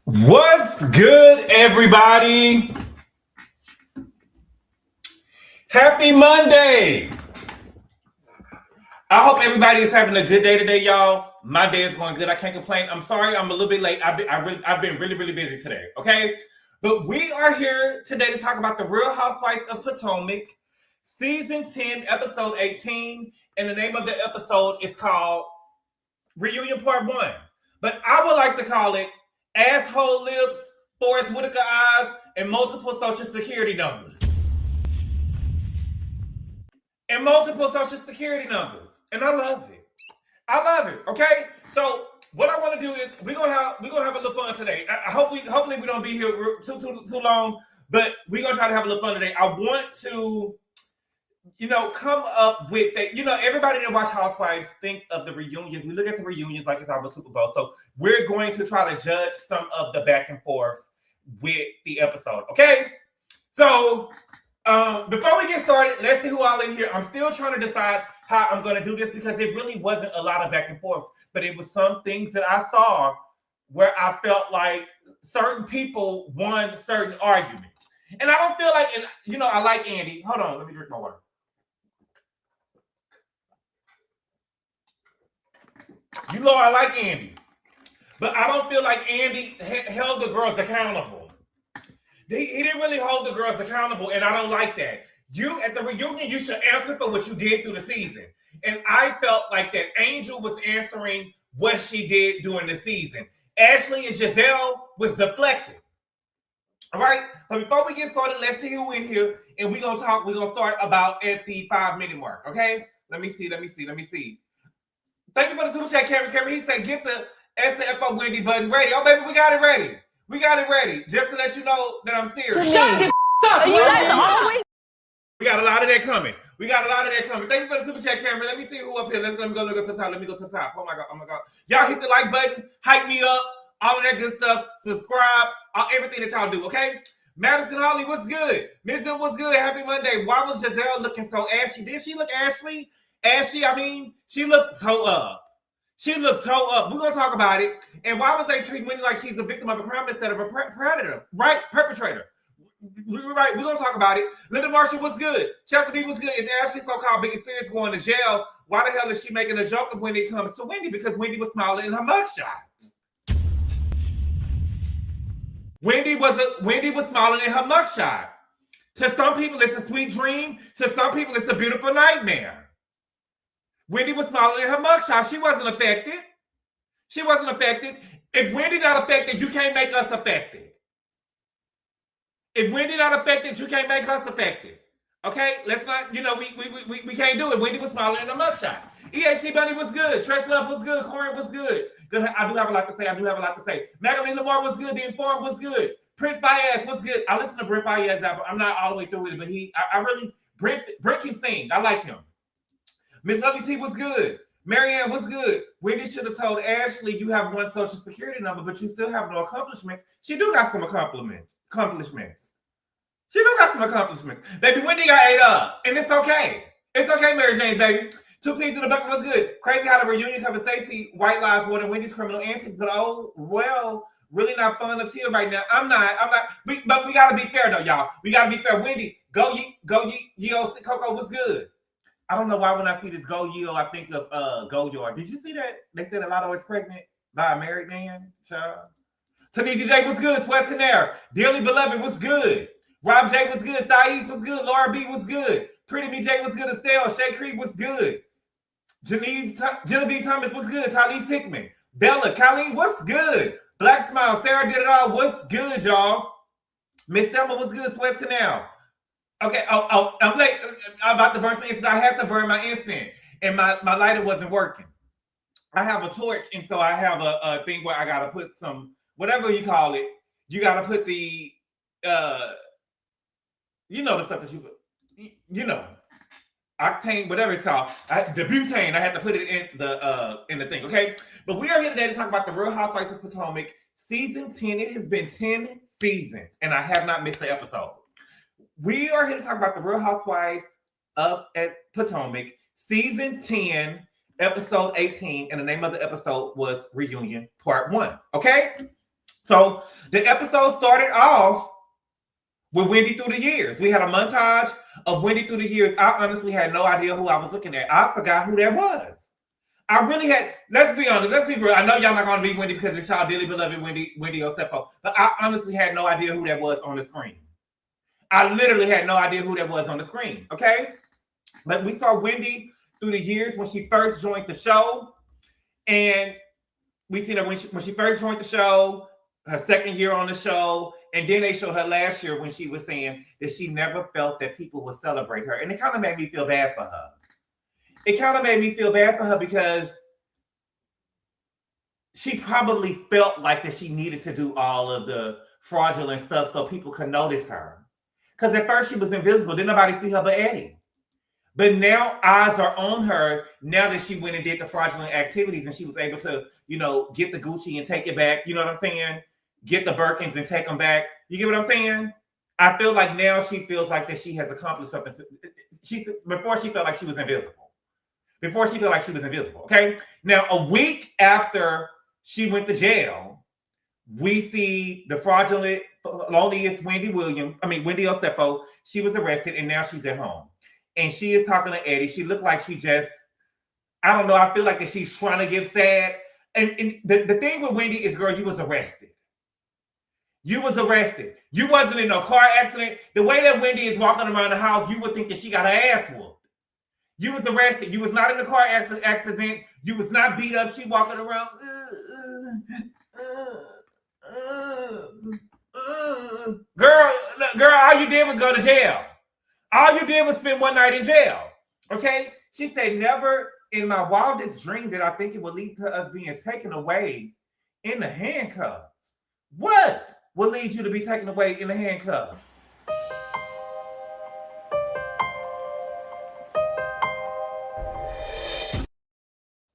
What's good, everybody? Happy Monday. I hope everybody is having a good day today, y'all. My day is going good. I can't complain. I'm sorry I'm a little bit late. I've been really busy today, okay? But we are here today to talk about the Real Housewives of Potomac, Season 10, Episode 18. And the name of the episode is called Reunion Part 1. But I would like to call it Asshole Lips, Forrest Whitaker Eyes, and Multiple Social Security Numbers. And I love it. Okay? So what I want to do is we're gonna have a little fun today. Hopefully we don't be here too long, but we're gonna try to have a little fun today. I want to come up with that. Everybody that watch Housewives thinks of the reunions. We look at the reunions like it's our Super Bowl. So we're going to try to judge some of the back and forths with the episode. Okay? So before we get started, let's see who all in here. I'm still trying to decide how I'm going to do this because it really wasn't a lot of back and forths, but it was some things that I saw where I felt like certain people won certain arguments. And I don't feel like, I like Andy. Hold on, let me drink my water. I like Andy, but I don't feel like Andy held the girls accountable. He didn't really hold the girls accountable, and I don't like that. You, at the reunion, you should answer for what you did through the season. And I felt like that Angel was answering what she did during the season. Ashley and Giselle was deflecting. All right? But before we get started, let's see who in here, and we're going to start about at the 5-minute mark, okay? Let me see. Thank you for the super chat, Cameron. He said, get the SFO Wendy button ready. Oh, baby, we got it ready. Just to let you know that I'm serious. Shut the up. You guys always. We got a lot of that coming. Thank you for the super chat, Cameron. Let me see who up here. Let me go to the top. Oh my God. Y'all hit the like button, hype me up, all of that good stuff. Subscribe, everything that y'all do, okay? Madison Holly, what's good? Miss M, what's good? Happy Monday. Why was Giselle looking so ashy? Did she look ashy? She looked toe up. We're going to talk about it. And why was they treating Wendy like she's a victim of a crime instead of a predator, right? Perpetrator. Right, we're going to talk about it. Linda Marshall was good. Chelsea B was good. Is Ashley's so-called big experience going to jail? Why the hell is she making a joke of when it comes to Wendy? Because Wendy was smiling in her mugshot. Wendy was smiling in her mugshot. To some people, it's a sweet dream. To some people, it's a beautiful nightmare. Wendy was smiling in her mugshot. She wasn't affected. If Wendy not affected, you can't make us affected. If Wendy not affected, you can't make us affected. Okay? Let's not, we can't do it. Wendy was smiling in her mugshot. E18 Bunny was good. Tress Love was good. Corin was good. I do have a lot to say. Magdalene Lamar was good. The Informed was good. Brent Baez was good. I listened to Brent Baez album. I'm not all the way through with it, but Brent can sing. I like him. Miss WT was good. Marianne was good. Wendy should have told Ashley, you have one social security number, but you still have no accomplishments. She do got some accomplishments. Baby, Wendy got ate up, and it's okay. Mary Jane, baby. 2 peas in the bucket was good. Crazy how the reunion covered Stacey White lies more than Wendy's criminal antics, but really not fun to see right now. I'm not. But we gotta be fair though, y'all. We gotta be fair. Wendy, go Coco was good. I don't know why when I see this Go Yeo, I think of Go Yard. Did you see that? They said a lot of was pregnant by a married man. Child. Tanisha J was good. Sweat Canary. Dearly Beloved was good. Rob J was good. Thais was good. Laura B was good. Pretty Me J was good. Estelle. Shay Creed was good. Genevieve Thomas was good. Talise Hickman. Bella. Colleen was good. Black Smile. Sarah did it all. What's good, y'all? Miss Selma was good. Sweat Canal. Okay, I'm late. I'm about to burn some incense. I had to burn my incense, and my lighter wasn't working. I have a torch, and so I have a thing where I got to put some, whatever you call it, you got to put the, the stuff that you put, octane, whatever it's called, the butane. I had to put it in the thing, okay? But we are here today to talk about the Real Housewives of Potomac, Season 10. It has been 10 seasons, and I have not missed an episode. We are here to talk about the Real Housewives of Potomac, Season 10, Episode 18, and the name of the episode was Reunion Part 1, okay? So the episode started off with Wendy through the years. We had a montage of Wendy through the years. I honestly had no idea who I was looking at. I forgot who that was. I really had, let's be honest, let's be real. I know y'all not going to be Wendy because it's y'all dearly beloved Wendy Osefo, but I honestly had no idea who that was on the screen. I literally had no idea who that was on the screen, okay? But we saw Wendy through the years when she first joined the show, and we seen her when she first joined the show, her second year on the show, and then they showed her last year when she was saying that she never felt that people would celebrate her, and it kind of made me feel bad for her. It kind of made me feel bad for her because she probably felt like that she needed to do all of the fraudulent stuff so people could notice her. Because at first she was invisible. Didn't nobody see her but Eddie. But now eyes are on her now that she went and did the fraudulent activities and she was able to, you know, get the Gucci and take it back. You know what I'm saying? Get the Birkins and take them back. You get what I'm saying? I feel like now she feels like that she has accomplished something. Before she felt like she was invisible. Okay? Now, a week after she went to jail, we see the fraudulent, loneliest Wendy Osefo. She was arrested and now she's at home. And she is talking to Eddie. She looked like she just, I don't know, I feel like that she's trying to give sad. And the thing with Wendy is, girl, you was arrested. You was arrested. You wasn't in no car accident. The way that Wendy is walking around the house, you would think that she got her ass whooped. You was arrested. You was not in a car accident. You was not beat up. She walking around. Girl, all you did was go to jail. All you did was spend one night in jail. Okay? She said, never in my wildest dream did I think it would lead to us being taken away in the handcuffs. What will lead you to be taken away in the handcuffs?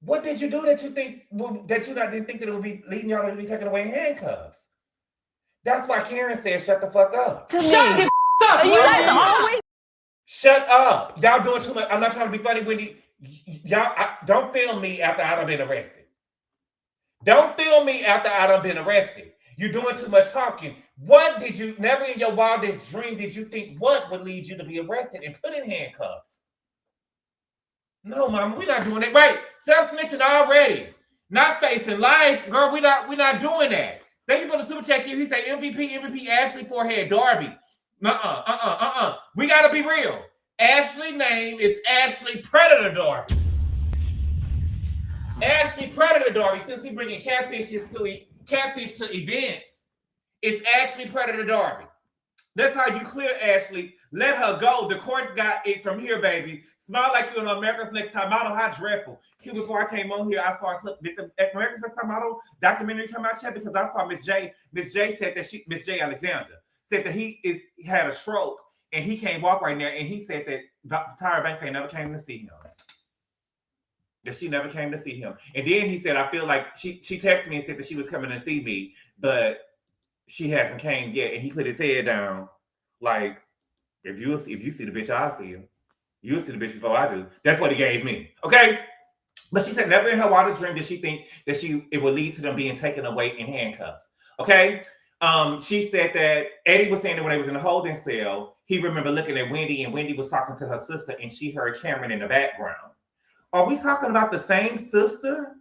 What did you do that you think didn't think that it would be leading y'all to be taken away in handcuffs? That's why Karen said, "Shut the fuck up." Shut the fuck up. You guys always shut up. Y'all doing too much. I'm not trying to be funny, Wendy. Y'all don't film me after I done been arrested. Don't film me after I done been arrested. You're doing too much talking. What did you never in your wildest dream did you think what would lead you to be arrested and put in handcuffs? No, mama, we're not doing that. Right. Self-snitching already. Not facing life. Girl, we're not doing that. Thank you for the super chat here. He said MVP, Ashley Forehead, Darby. We gotta be real. Ashley name is Ashley Predator Darby. Ashley Predator Darby. Since we bringing catfish to events, it's Ashley Predator Darby. That's how you clear Ashley. Let her go. The courts got it from here, baby. Smile like you in America's Next Top Model. How dreadful. Before I came on here, I saw a clip. Did the America's Next Top Model documentary come out yet? Because I saw Miss J. Miss J said that Miss J. Alexander said that he had a stroke and he can't walk right now. And he said that Tyra Banks ain't never came to see him. That she never came to see him. And then he said, I feel like she texted me and said that she was coming to see me, but she hasn't came yet. And he put his head down like, if you see the bitch, I'll see him. You'll see the bitch before I do. That's what he gave me. Okay? But she said never in her wildest dream did she think that it would lead to them being taken away in handcuffs. Okay? She said that Eddie was saying that when they was in the holding cell, he remembered looking at Wendy and Wendy was talking to her sister and she heard Cameron in the background. Are we talking about the same sister?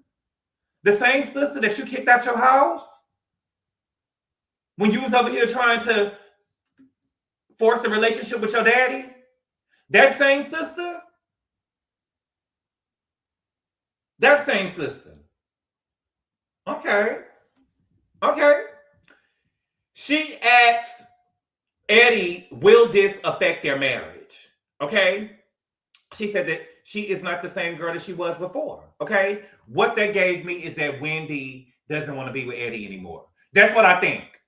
The same sister that you kicked out your house? When you was over here trying to force a relationship with your daddy? That same sister? That same sister. Okay. She asked Eddie, will this affect their marriage? Okay? She said that she is not the same girl that she was before. Okay? What that gave me is that Wendy doesn't want to be with Eddie anymore. That's what I think.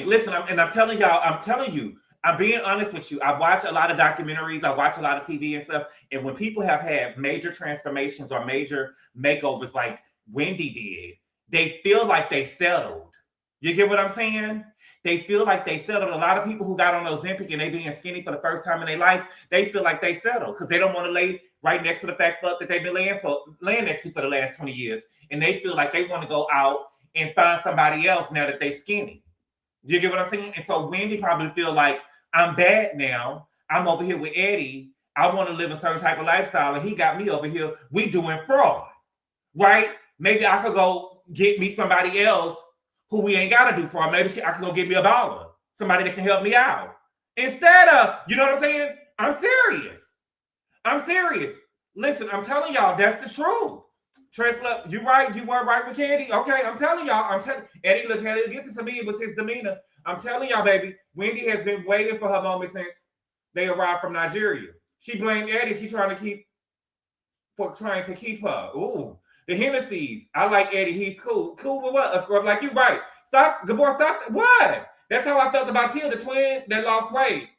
Listen, I'm telling you, I'm being honest with you. I watch a lot of documentaries. I watch a lot of TV and stuff. And when people have had major transformations or major makeovers like Wendy did, they feel like they settled. You get what I'm saying? They feel like they settled. A lot of people who got on Ozempic and they being skinny for the first time in their life, they feel like they settled because they don't want to lay right next to the fat fuck that they've been laying next to for the last 20 years. And they feel like they want to go out and find somebody else now that they skinny. You get what I'm saying? And so Wendy probably feel like, I'm bad now. I'm over here with Eddie. I want to live a certain type of lifestyle, and he got me over here. We doing fraud, right? Maybe I could go get me somebody else who we ain't got to do fraud. Maybe I could go get me a baller, somebody that can help me out. Instead of, you know what I'm saying? I'm serious. I'm serious. Listen, I'm telling y'all, that's the truth. Tresla, you right. You weren't right with Candy. Okay, I'm telling y'all. Eddie look hella gifted to me. It was his demeanor. I'm telling y'all, baby. Wendy has been waiting for her moment since they arrived from Nigeria. She blamed Eddie. She trying to keep her. Ooh, the Hennessy's. I like Eddie. He's cool. Cool with what? A scrub like you, right? Stop, Gabor. Stop. What? That's how I felt about Tia, the twin that lost weight.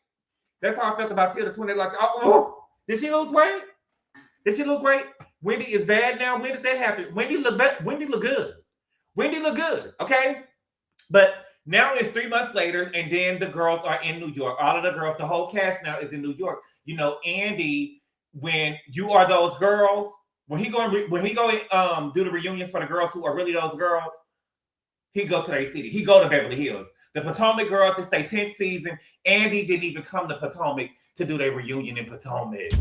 That's how I felt about Tia, the twin that lost. Oh, did she lose weight? Did she lose weight? Wendy is bad now. When did that happen? Wendy look good. Wendy look good. Okay, but now it's 3 months later, and then the girls are in New York. All of the girls, the whole cast now is in New York. You know, Andy, when you are those girls, when he go do the reunions for the girls who are really those girls, he go to their city. He go to Beverly Hills. The Potomac girls, it's their 10th season. Andy didn't even come to Potomac to do their reunion in Potomac.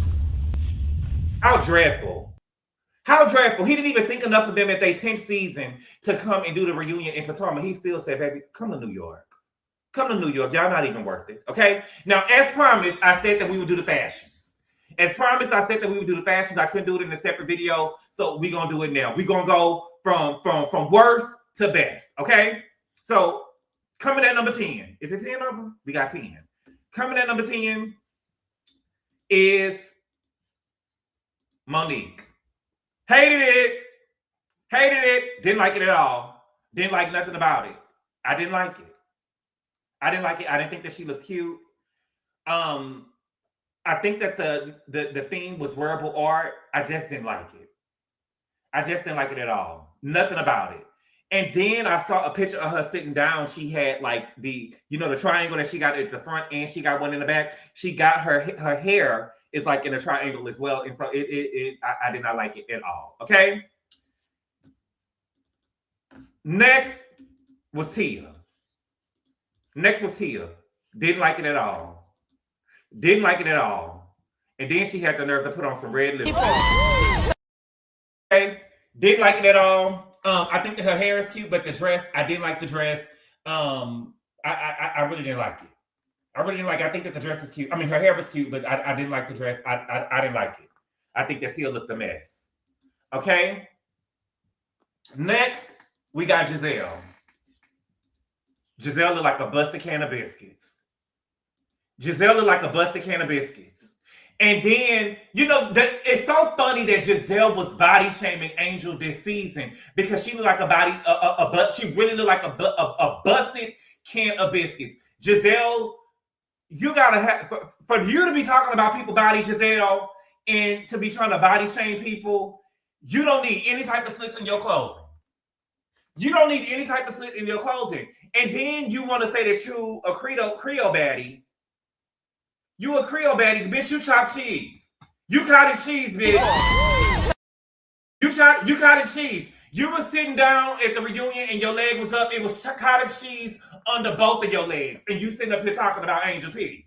How dreadful. How dreadful. He didn't even think enough of them at their 10th season to come and do the reunion in Potomac. He still said, baby, come to New York. Come to New York. Y'all not even worth it. Okay? Now, as promised, I said that we would do the fashions. As promised, I said that we would do the fashions. I couldn't do it in a separate video, so we're going to do it now. We're going to go from worst to best. Okay? So, coming at number 10. Is it 10 of them? We got 10. Coming at number 10 is Monique. Hated it, didn't like it at all. Didn't like nothing about it. I didn't like it. I didn't think that she looked cute. I think that the theme was verbal art. I just didn't like it. I just didn't like it at all. Nothing about it. And then I saw a picture of her sitting down. She had like the triangle that she got at the front, and she got one in the back. She got her hair is like in a triangle as well. And so I did not like it at all. Okay. Next was Tia. Didn't like it at all. Didn't like it at all. And then she had the nerve to put on some red lipstick. Okay. Didn't like it at all. I think that her hair is cute, but the dress, I didn't like the dress. I really didn't like it. I think that the dress is cute. I mean, her hair was cute, but I didn't like the dress. I didn't like it. I think that Tia looked a mess. Okay. Next, we got Giselle. Giselle looked like a busted can of biscuits. And then, it's so funny that Giselle was body shaming Angel this season because she looked like she really looked like a busted can of biscuits. Giselle, you gotta have, for you to be talking about people body, Giselle, and to be trying to body shame people, you don't need any type of slits in your clothing. And then you want to say that you a Creole baddie. You a Creole baddie, bitch. You chop cheese. You cottage cheese, bitch. You cottage cheese. You was sitting down at the reunion and your leg was up. It was cottage cheese under both of your legs, and you sitting up here talking about angel titties.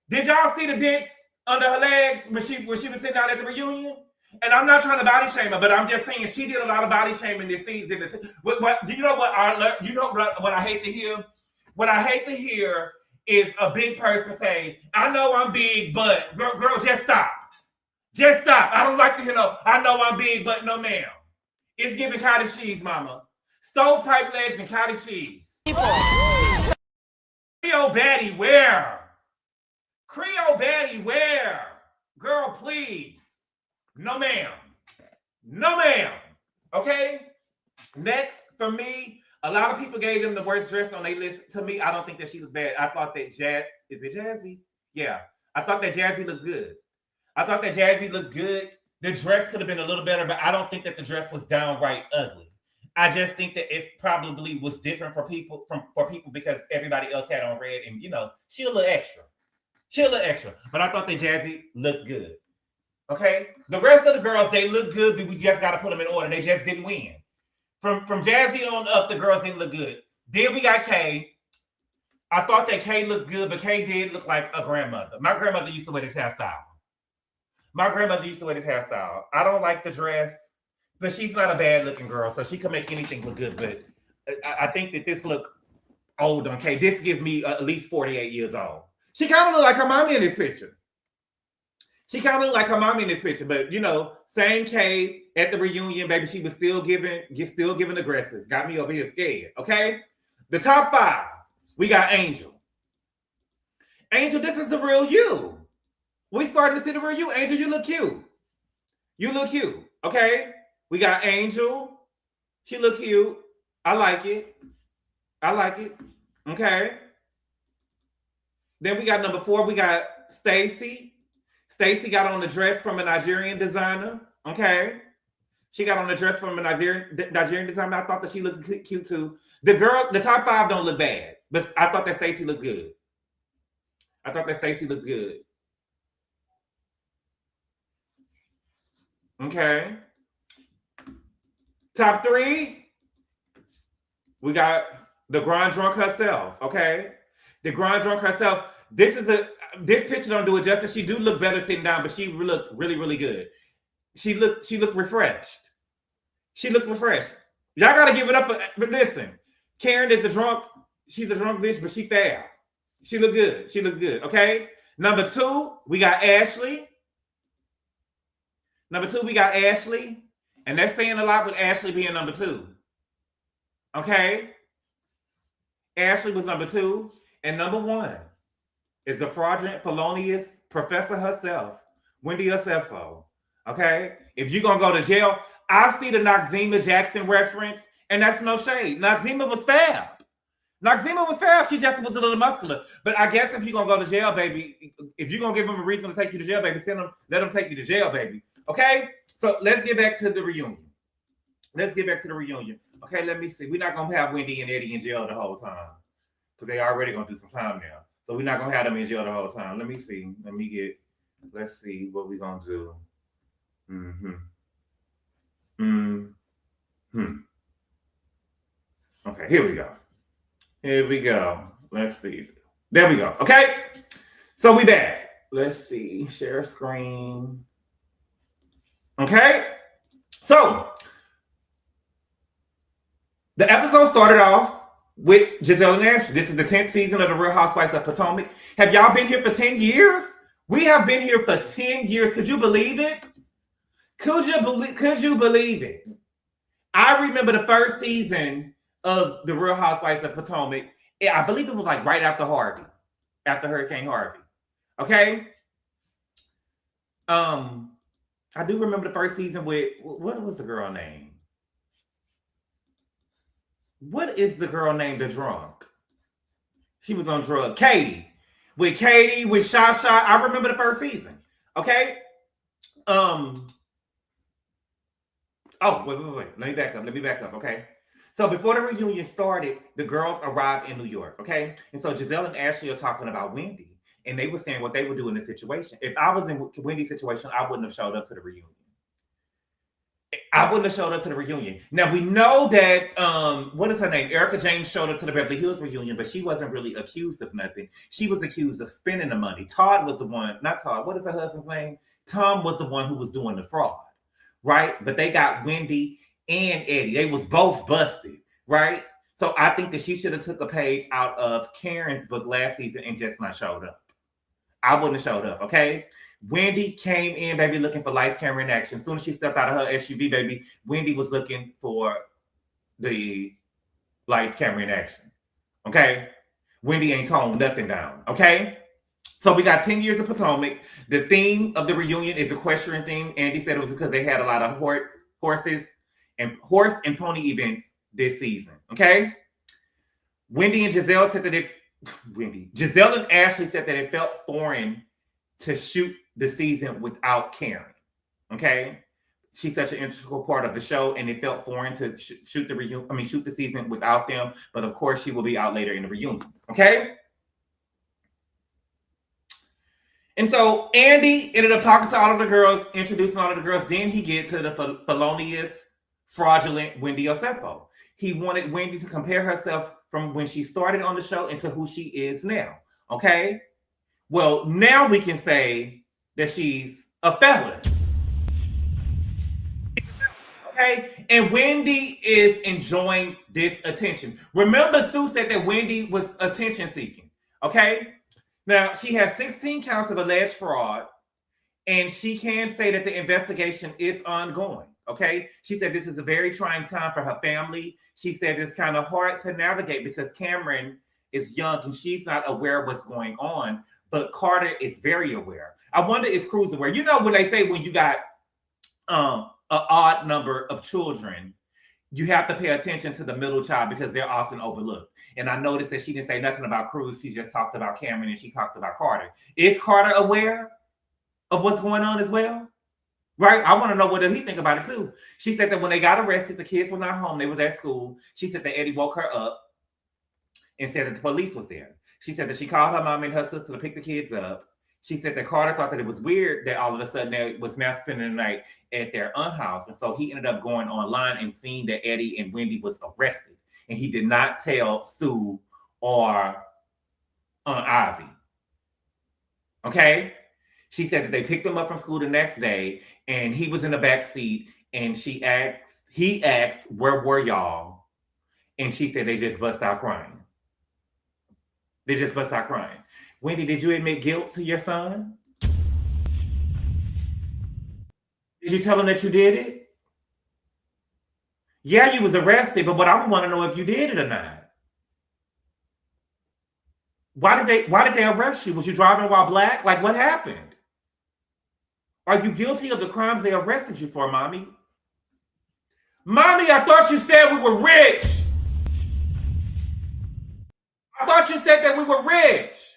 Did y'all see the dents under her legs when she was sitting down at the reunion? And I'm not trying to body shame her, but I'm just saying she did a lot of body shaming this season. You know what I hate to hear? What I hate to hear is a big person say, I know I'm big, but girl, just stop. Just stop. I don't like to hear I know I'm big, but no ma'am. It's giving cottage cheese, mama. Stovepipe legs and cottage cheese. Creole baddie, where? Girl, please. No ma'am. Okay? Next, for me, a lot of people gave them the worst dress on their list. To me, I don't think that she was bad. I thought that is it Jazzy? Yeah. I thought that Jazzy looked good. The dress could have been a little better, but I don't think that the dress was downright ugly. I just think that it probably was different for people because everybody else had on red, and she a little extra. But I thought that Jazzy looked good. Okay? The rest of the girls, they look good, but we just got to put them in order. They just didn't win. From Jazzy on up, the girls didn't look good. Then we got Kay. I thought that Kay looked good, but Kay did look like a grandmother. My grandmother used to wear this hairstyle. I don't like the dress, but she's not a bad looking girl, so she can make anything look good. But I think that this look old on Kay. This gives me at least 48 years old. She kind of look like her mommy in this picture. But you know, same Kay at the reunion, baby. She was still giving aggressive. Got me over here scared. Okay, the top 5. We got Angel. Angel, this is the real you. We starting to see the real you. Angel, you look cute. Okay, we got Angel. She look cute. I like it. Okay. Then we got number 4. We got Stacy. Stacy got on the dress from a Nigerian designer. Okay. She got on the dress from a Nigerian designer. I thought that she looked cute too. The top 5 don't look bad, but I thought that Stacy looked good. Okay. Top 3. We got the Grand Drunk herself. Okay. The Grand Drunk herself. This picture don't do it justice. She do look better sitting down, but she looked really, really good. She looked refreshed. Y'all gotta give it up. But listen, Karen is a drunk. She's a drunk bitch, but she fair. She look good. Okay. Number 2, we got Ashley. And that's saying a lot with Ashley being number 2. Okay. Ashley was number 2. And number 1 is the fraudulent, felonious professor herself, Wendy Osefo. Okay? If you're going to go to jail, I see the Noxzema Jackson reference, and that's no shade. Noxzema was stabbed. She just was a little muscular. But I guess if you're going to go to jail, baby, if you're going to give them a reason to take you to jail, baby, let them take you to jail, baby. Okay? So let's get back to the reunion. Okay, let me see. We're not going to have Wendy and Eddie in jail the whole time because they already going to do some time now. So we're not going to have them in jail the whole time. Let me see. Let's see what we're going to do. Okay, here we go. Let's see. There we go. Okay. So we back. Let's see. Share screen. Okay. So the episode started off with Giselle and Ashley. This is the 10th season of the Real Housewives of Potomac. Have y'all been here for 10 years? We have been here for 10 years. Could you believe it? Could you believe it? I remember the first season of the Real Housewives of Potomac. I believe it was like right after Hurricane Harvey. Okay? I do remember the first season with, what was the girl name? What is the girl named the drunk? She was on drugs. Katie, with Shasha. I remember the first season. Okay. Oh, wait. Let me back up. Okay. So before the reunion started, the girls arrived in New York. Okay. And so Giselle and Ashley are talking about Wendy, and they were saying what they would do in this situation. If I was in Wendy's situation, I wouldn't have showed up to the reunion. Now we know that what is her name? Erica James showed up to the Beverly Hills reunion, but she wasn't really accused of nothing. She was accused of spending the money. Todd was the one, not Todd. What is her husband's name? Tom was the one who was doing the fraud, right? But they got Wendy and Eddie. They was both busted, right? So I think that she should have took a page out of Karen's book last season and just not showed up. I wouldn't have showed up, okay? Wendy came in, baby, looking for lights, camera, and action. As soon as she stepped out of her SUV, baby, Wendy was looking for the lights, camera, and action. Okay? Wendy ain't toned nothing down. Okay? So we got 10 years of Potomac. The theme of the reunion is equestrian theme. Andy said it was because they had a lot of horse and pony events this season. Okay? Giselle and Ashley said that it felt foreign to shoot the season without Karen. Okay? She's such an integral part of the show, and it felt foreign to shoot the season without them. But of course, she will be out later in the reunion. Okay? And so Andy ended up talking to all of the girls, introducing all of the girls. Then he gets to the felonious fraudulent Wendy Osefo. He wanted Wendy to compare herself from when she started on the show into who she is now. Okay? Well, now we can say that she's a felon. Okay? And Wendy is enjoying this attention. Remember, Sue said that Wendy was attention seeking. Okay? Now, she has 16 counts of alleged fraud, and she can say that the investigation is ongoing. Okay? She said this is a very trying time for her family. She said it's kind of hard to navigate because Cameron is young and she's not aware of what's going on, but Carter is very aware. I wonder if Cruz aware. You know when they say when you got an odd number of children, you have to pay attention to the middle child because they're often overlooked. And I noticed that she didn't say nothing about Cruz. She just talked about Cameron and she talked about Carter. Is Carter aware of what's going on as well? Right? I want to know what does he think about it too. She said that when they got arrested, the kids were not home. They was at school. She said that Eddie woke her up and said that the police was there. She said that she called her mom and her sister to pick the kids up. She said that Carter thought that it was weird that all of a sudden they was now spending the night at their aunt's house. And so he ended up going online and seeing that Eddie and Wendy was arrested. And he did not tell Sue or Aunt Ivy. Okay? She said that they picked him up from school the next day and he was in the back seat and he asked, where were y'all? And she said they just bust out crying. They just bust out crying. Wendy, did you admit guilt to your son? Did you tell him that you did it? Yeah, you was arrested, but what I want to know if you did it or not. Why did they arrest you? Was you driving while black? Like what happened? Are you guilty of the crimes they arrested you for, Mommy? Mommy, I thought you said we were rich. I thought you said that we were rich.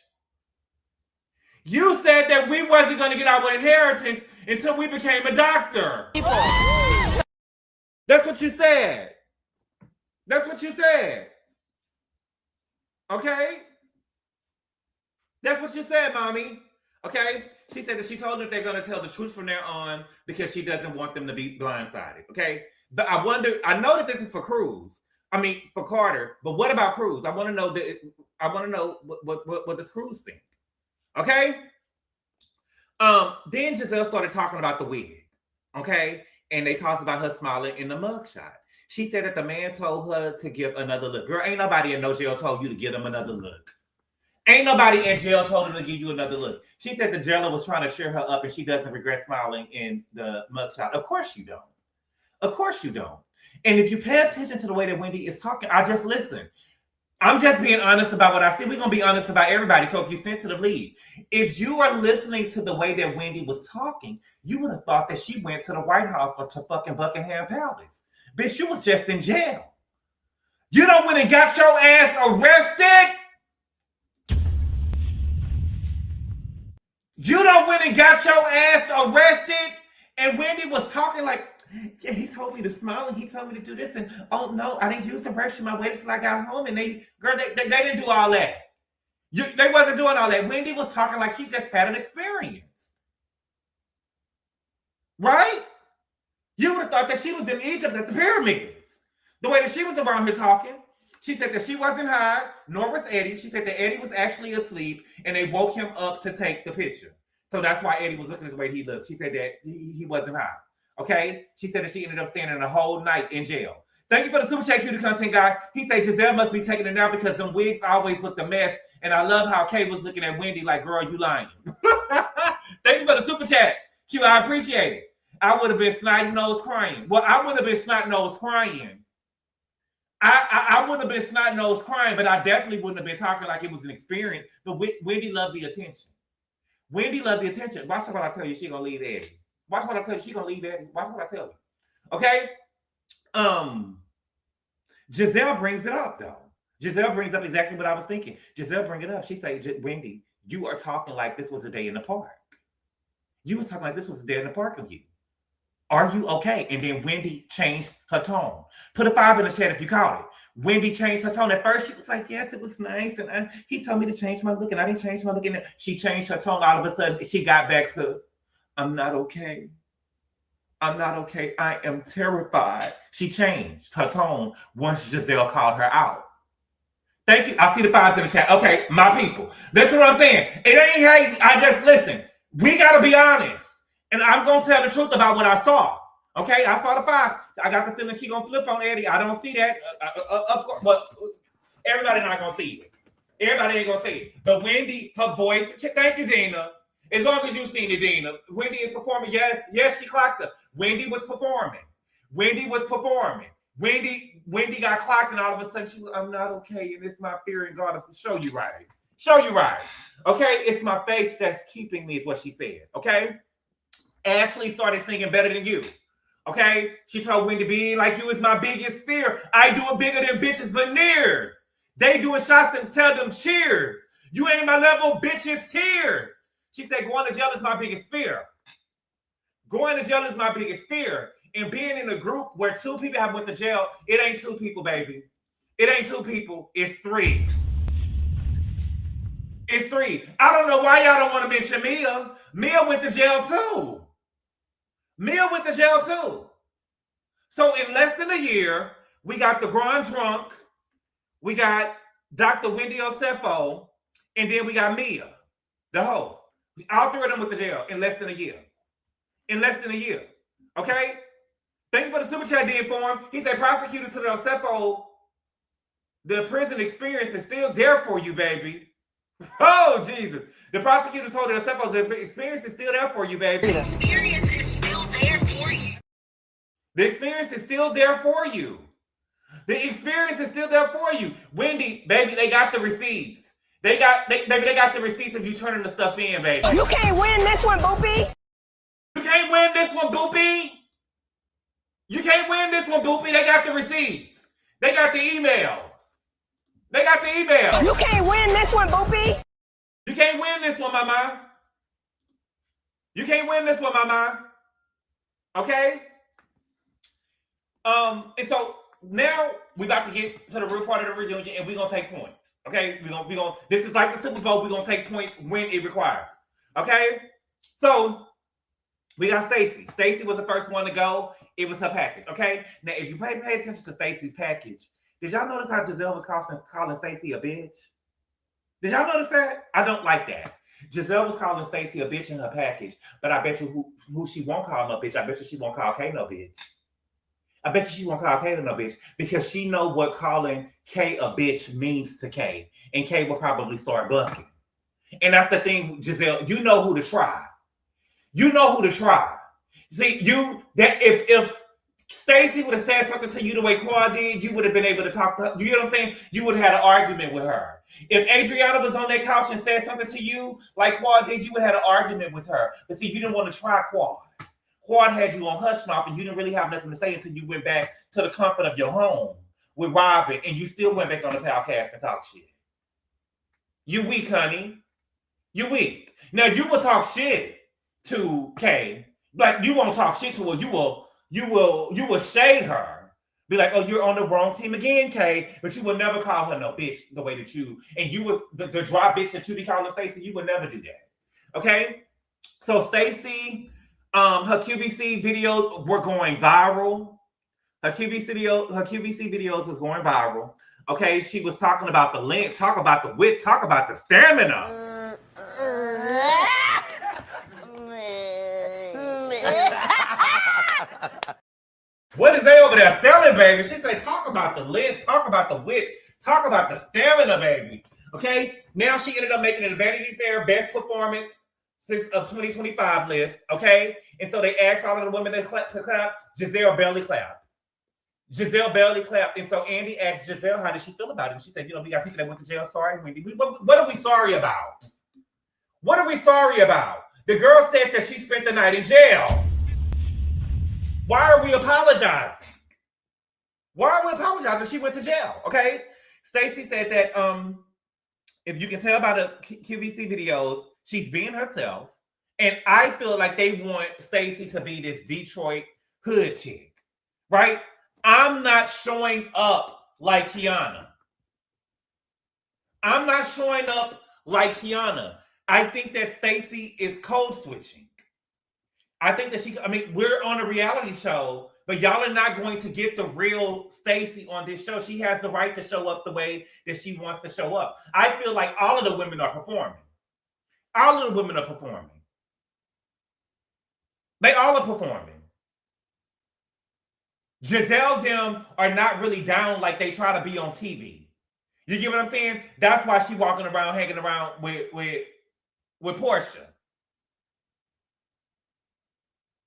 You said that we wasn't going to get our inheritance until we became a doctor. That's what you said. That's what you said. Okay? That's what you said, Mommy. Okay? She said that she told them they're going to tell the truth from now on because she doesn't want them to be blindsided. Okay? But I wonder, I know that this is for Cruz. I mean, for Carter. But what about Cruz? I want to know what does Cruz think? Okay? Then Giselle started talking about the wig. Okay? And they talked about her smiling in the mugshot. She said that the man told her to give another look. Girl, ain't nobody in no jail told you to give them another look. Ain't nobody in jail told her to give you another look. She said the jailer was trying to cheer her up and she doesn't regret smiling in the mugshot. Of course you don't. Of course you don't. And if you pay attention to the way that Wendy is talking, I just listen. I'm just being honest about what I see. We're going to be honest about everybody. So if you're sensitive, leave. If you are listening to the way that Wendy was talking, you would have thought that she went to the White House or to fucking Buckingham Palace. Bitch, you was just in jail. You know when it got your ass arrested? You know when it got your ass arrested? And Wendy was talking like, yeah, he told me to smile and he told me to do this. And oh no, I didn't use the restroom. I waited till I got home and they didn't do all that. They wasn't doing all that. Wendy was talking like she just had an experience. Right? You would have thought that she was in Egypt at the pyramids. The way that she was around here talking. She said that she wasn't high, nor was Eddie. She said that Eddie was actually asleep and they woke him up to take the picture. So that's why Eddie was looking at the way he looked. She said that he wasn't high. Okay? She said that she ended up standing the whole night in jail. Thank you for the super chat, cutie content guy. He said Giselle must be taking it now because them wigs always looked a mess. And I love how Kay was looking at Wendy like, girl, you lying. Thank you for the super chat. Q, I appreciate it. I would have been snot-nosed crying. Well, I would have been snot-nosed crying. I would have been snot-nosed crying, but I definitely wouldn't have been talking like it was an experience. But Wendy loved the attention. Wendy loved the attention. Watch what I tell you, she gonna leave Eddie. Watch what I tell you, she gonna leave Eddie. Watch what I tell you. Okay? Giselle brings it up, though. Giselle brings up exactly what I was thinking. Giselle bring it up. She said, Wendy, you are talking like this was a day in the park. You was talking like this was a day in the park with you. Are you okay? And then Wendy changed her tone. Put a 5 in the chat if you caught it. Wendy changed her tone. At first, she was like, yes, it was nice. And he told me to change my look, and I didn't change my look. And she changed her tone. All of a sudden, she got back to, I'm not okay. I'm not okay. I am terrified. She changed her tone once Giselle called her out. Thank you. I see the fives in the chat. Okay, my people. That's what I'm saying. It ain't hate. I just listen. We gotta be honest. And I'm gonna tell the truth about what I saw. Okay, I saw the five. I got the feeling she gonna flip on Eddie. I don't see that. Of course, but everybody not gonna see it. Everybody ain't gonna see it. But Wendy, her voice. Thank you, Dina. As long as you've seen it, Dina. Wendy is performing. Yes, she clocked her. Wendy was performing. Wendy got clocked, and all of a sudden she was, I'm not okay, and it's my fear in God to show you right. Show you right. Okay, it's my faith that's keeping me, is what she said. Okay? Ashley started singing Better Than You. Okay? She told Wendy, being like you is my biggest fear. I do it bigger than bitches' veneers. They doing shots and tell them cheers. You ain't my level, bitches, tears. She said, going to jail is my biggest fear. Going to jail is my biggest fear. And being in a group where two people have went to jail, it ain't two people, baby. It ain't two people. It's three. It's three. I don't know why y'all don't want to mention Mia. Mia went to jail too. So in less than a year, we got the Grand Drunk, we got Dr. Wendy Osefo, and then we got Mia, the hoe. All three of them went to jail in less than a year. Okay? Thank you for the super chat, D for him. He said, prosecutors to the Osefo, the prison experience is still there for you, baby. Oh, Jesus. The prosecutors told the Osefo, the experience is still there for you, baby. The experience is still there for you. The experience is still there for you. The experience is still there for you. Wendy, baby, they got the receipts. They got the receipts if you turning the stuff in, baby. You can't win this one, Boopy. You can't win this one, Boopy. You can't win this one, Boopy. They got the receipts. They got the emails. You can't win this one, Boopy. You can't win this one, mama. You can't win this one, mama. Okay? And so now we about to get to the real part of the reunion, and we're gonna take points. Okay? We're gonna this is like the Super Bowl, we're gonna take points when it requires. Okay? So we got Stacey. Stacey was the first one to go. It was her package. Okay? Now, if you pay attention to Stacey's package, did y'all notice how Giselle was calling Stacey a bitch? Did y'all notice that? I don't like that. Giselle was calling Stacey a bitch in her package, but I bet you who she won't call no bitch. I bet you she won't call Kay no bitch. I bet you she won't call Kay no bitch because she know what calling Kay a bitch means to Kay, and Kay will probably start bucking. And that's the thing, Giselle. You know who to try. You know who to try. See, if Stacey would have said something to you the way Quad did, you would have been able to talk to her. You know what I'm saying? You would have had an argument with her. If Adriana was on that couch and said something to you like Quad did, you would have had an argument with her. But see, you didn't want to try Quad. Quad had you on hush mouth and you didn't really have nothing to say until you went back to the comfort of your home with Robin, and you still went back on the podcast and talk shit. You weak, honey. You weak. Now, you will talk shit to Kay. Like, you won't talk shit to her. You will shade her. Be like, oh, you're on the wrong team again, Kay. But you will never call her no bitch the way that you, and you was the dry bitch that you be calling Stacey, you would never do that. Okay? So Stacey, her QVC videos were going viral. Her QVC videos was going viral. Okay, she was talking about the length, talk about the width, talk about the stamina. What is they over there selling, baby? She said, talk about the length, talk about the width, talk about the stamina, baby. Okay, now she ended up making it a Vanity Fair Best Performance of 2025 list. Okay, and so they asked all of the women to clap. Giselle barely clapped. And so Andy asked Giselle, how did she feel about it? And she said, we got people that went to jail. Sorry, Wendy. What are we sorry about? What are we sorry about? The girl said that she spent the night in jail. Why are we apologizing? She went to jail, okay? Stacey said that if you can tell by the QVC videos, she's being herself. And I feel like they want Stacey to be this Detroit hood chick, right? I'm not showing up like Kiana. I think that Stacey is code switching. I think that we're on a reality show, but y'all are not going to get the real Stacey on this show. She has the right to show up the way that she wants to show up. I feel like all of the women are performing. All of the women are performing. They all are performing. Giselle them are not really down like they try to be on TV. You get what I'm saying? That's why she walking around, hanging around with Portia.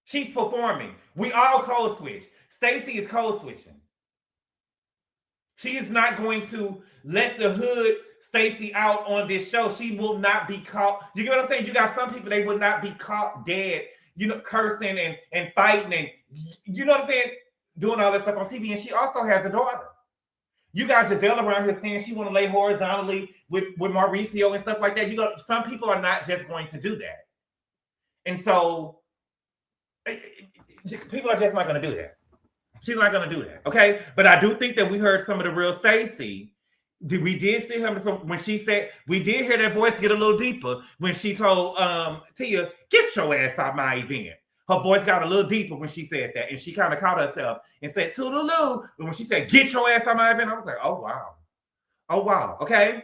She's performing. We all code switch. Stacey is code switching. She is not going to let the hood Stacey out on this show. She will not be caught. You get what I'm saying? You got some people, they would not be caught dead, cursing and fighting and, you know what I'm saying? Doing all that stuff on TV. And she also has a daughter. You got Giselle around here saying she want to lay horizontally with Mauricio and stuff like that. Some people are not just going to do that. And so people are just not going to do that. She's not going to do that, okay? But I do think that we heard some of the real Stacey. We did see her when she said, we did hear that voice get a little deeper when she told Tia, get your ass out my event. Her voice got a little deeper when she said that, and she kind of caught herself and said, toodaloo. But when she said, get your ass out my event, I was like, oh, wow. Oh, wow, okay?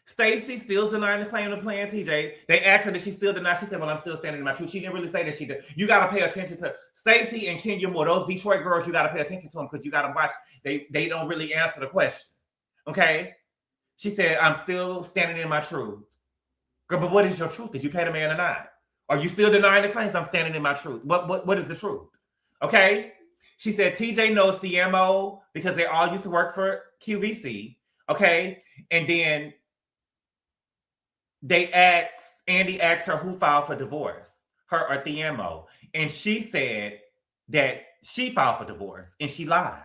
Stacey still denying the claim of playing TJ. They asked her that she still denied. She said, well, I'm still standing in my truth. She didn't really say that she did. You got to pay attention to Stacey and Kenya Moore. Those Detroit girls, you got to pay attention to them because you got to watch. They don't really answer the question. Okay? She said, I'm still standing in my truth. Girl, but what is your truth? Did you pay the man or not? Are you still denying the claims? I'm standing in my truth. What is the truth? Okay? She said, TJ knows the MO because they all used to work for QVC. Okay? And then Andy asked her who filed for divorce, her or Theamo. And she said that she filed for divorce and she lied.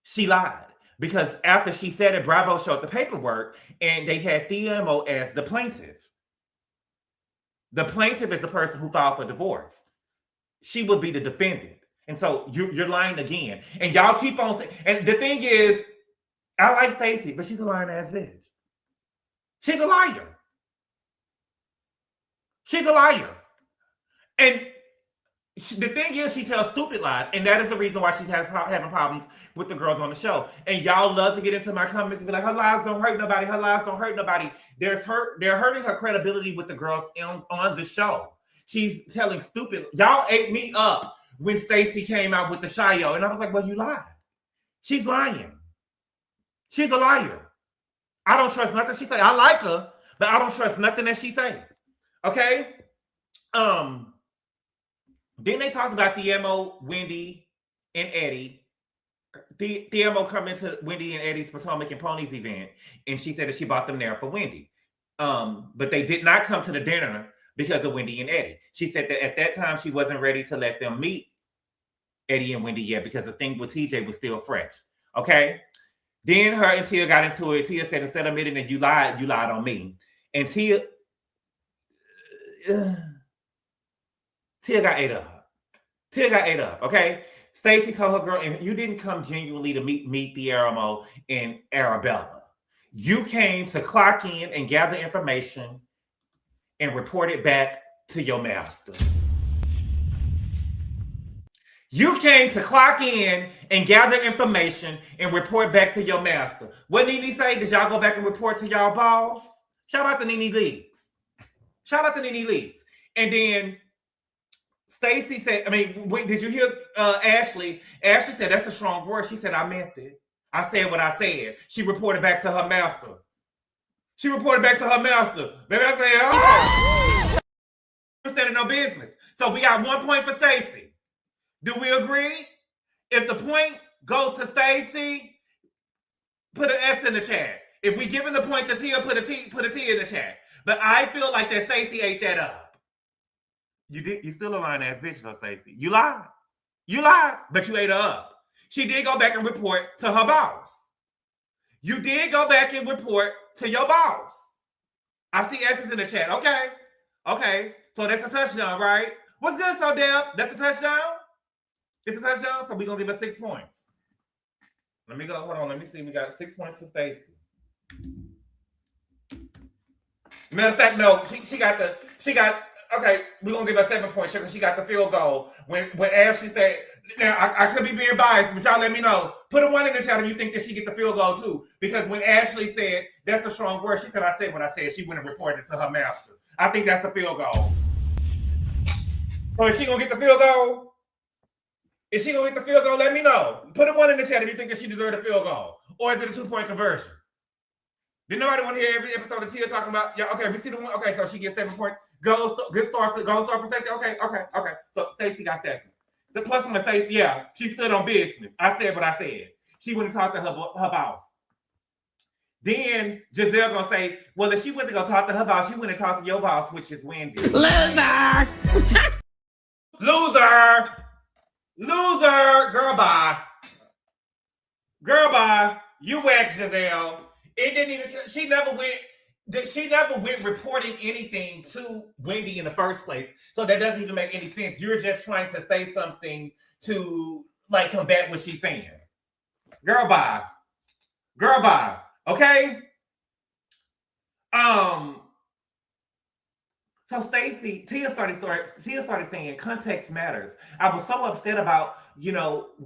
She lied because after she said it, Bravo showed the paperwork and they had Theamo as the plaintiff. The plaintiff is the person who filed for divorce. She would be the defendant. And so you're lying again. And y'all keep on saying, and the thing is, I like Stacey, but she's a lying ass bitch. She's a liar. She's a liar. And the thing is, she tells stupid lies. And that is the reason why she's having problems with the girls on the show. And y'all love to get into my comments and be like, her lies don't hurt nobody. Her lies don't hurt nobody. They're hurting her credibility with the girls on the show. She's telling stupid. Y'all ate me up when Stacey came out with the Shio. And I was like, well, you lied. She's lying. She's a liar. I don't trust nothing she say. I like her, but I don't trust nothing that she say. Okay? Then they talked about Theamo, Wendy, and Eddie. Theamo come into Wendy and Eddie's Potomac and Ponies event, and she said that she bought them there for Wendy. But they did not come to the dinner because of Wendy and Eddie. She said that at that time, she wasn't ready to let them meet Eddie and Wendy yet because the thing with TJ was still fresh. Okay? Then her and Tia got into it. Tia said, instead of admitting that you lied on me. And Tia got ate up. Tia got ate up, okay? Stacey told her girl, and you didn't come genuinely to meet Theamo and Arabella. You came to clock in and gather information and report it back to your master. You came to clock in and gather information and report back to your master. What did he say? Did y'all go back and report to y'all boss? Shout out to Nene Leaks. Shout out to Nene Leaks. And then Stacey said, did you hear Ashley? Ashley said, that's a strong word. She said, I meant it. I said what I said. She reported back to her master. She reported back to her master. Maybe I say, oh, instead of no business. So we got 1 point for Stacey. Do we agree? If the point goes to Stacey, put an S in the chat. If we giving the point to Tia, put a T in the chat. But I feel like that Stacey ate that up. You still a lying ass bitch though, Stacey. You lied. You lied, but you ate her up. She did go back and report to her boss. You did go back and report to your boss. I see S's in the chat. Okay. So that's a touchdown, right? What's good, so Deb? That's a touchdown? It's a touchdown, so we're going to give her 6 points. Let me go. Hold on. Let me see. We got 6 points for Stacey. Matter of fact, no. She got okay, we're gonna give her 7 points because she got the field goal. When Ashley said, now I could be being biased, but y'all let me know. Put a 1 in the chat if you think that she get the field goal too. Because when Ashley said that's a strong word, she said I said what I said. She went and reported it to her master. I think that's the field goal. So is she gonna get the field goal? Is she gonna get the field goal? Let me know. Put a 1 in the chat if you think that she deserved a field goal, or is it a 2-point conversion? Did nobody want to hear every episode of Tia talking about? Yeah, okay, we see the one. Okay, so she gets 7 points. Good start for Stacey. Okay. So Stacey got 7. The plus one, Stacey, yeah, she stood on business. I said what I said. She went and talked to her boss. Then Giselle gonna say, well, if she went to go talk to her boss, she went and talked to your boss, which is Wendy. Loser. Loser. Girl, bye. You whacked Giselle. It didn't even. She never went reporting anything to Wendy in the first place. So that doesn't even make any sense. You're just trying to say something to like combat what she's saying. Girl, bye. Okay. So Tia started saying context matters. I was so upset about,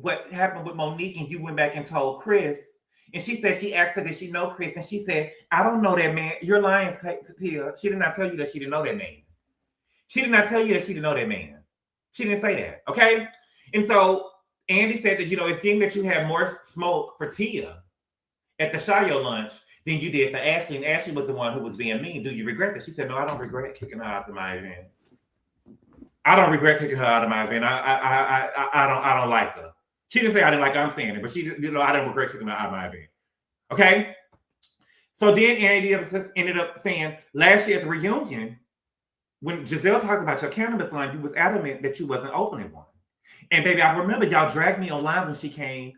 what happened with Monique, and you went back and told Chris. And she said she asked her, did she know Chris? And she said, I don't know that man. You're lying, Tia. She did not tell you that she didn't know that man. She did not tell you that she didn't know that man. She didn't say that, okay? And so Andy said that, it seemed that you had more smoke for Tia at the Shayo lunch than you did for Ashley. And Ashley was the one who was being mean. Do you regret that? She said, no, I don't regret kicking her out of my event. I don't regret kicking her out of my event. I don't like her. She didn't say I didn't like her, I'm saying it, but she, I didn't regret kicking her out of my event. Okay? So then Andy ended up saying, last year at the reunion, when Giselle talked about your cannabis line, you was adamant that you wasn't opening one. And baby, I remember y'all dragged me online when she came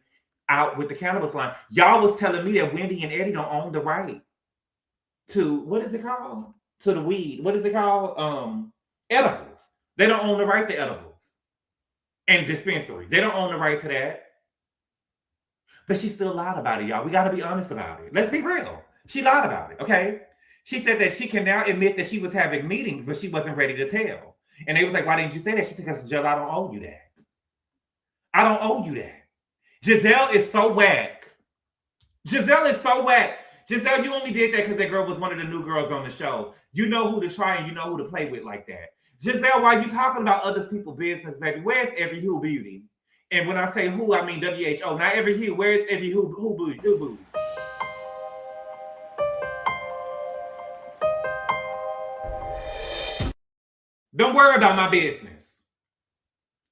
out with the cannabis line. Y'all was telling me that Wendy and Eddie don't own the right to, what is it called? To the weed. What is it called? Edibles. They don't own the right to edibles. And dispensaries. They don't own the right to that. But she still lied about it, y'all. We got to be honest about it. Let's be real. She lied about it, okay? She said that she can now admit that she was having meetings, but she wasn't ready to tell. And they was like, why didn't you say that? She said, because Giselle, I don't owe you that. I don't owe you that. Giselle is so whack. Giselle, you only did that because that girl was one of the new girls on the show. You know who to try and you know who to play with like that. Giselle, why you talking about other people's business, baby? Where's Every Hue Beauty? And when I say who, I mean WHO. Not Every Hue. Where's Every Hue Beauty? Don't worry about my business.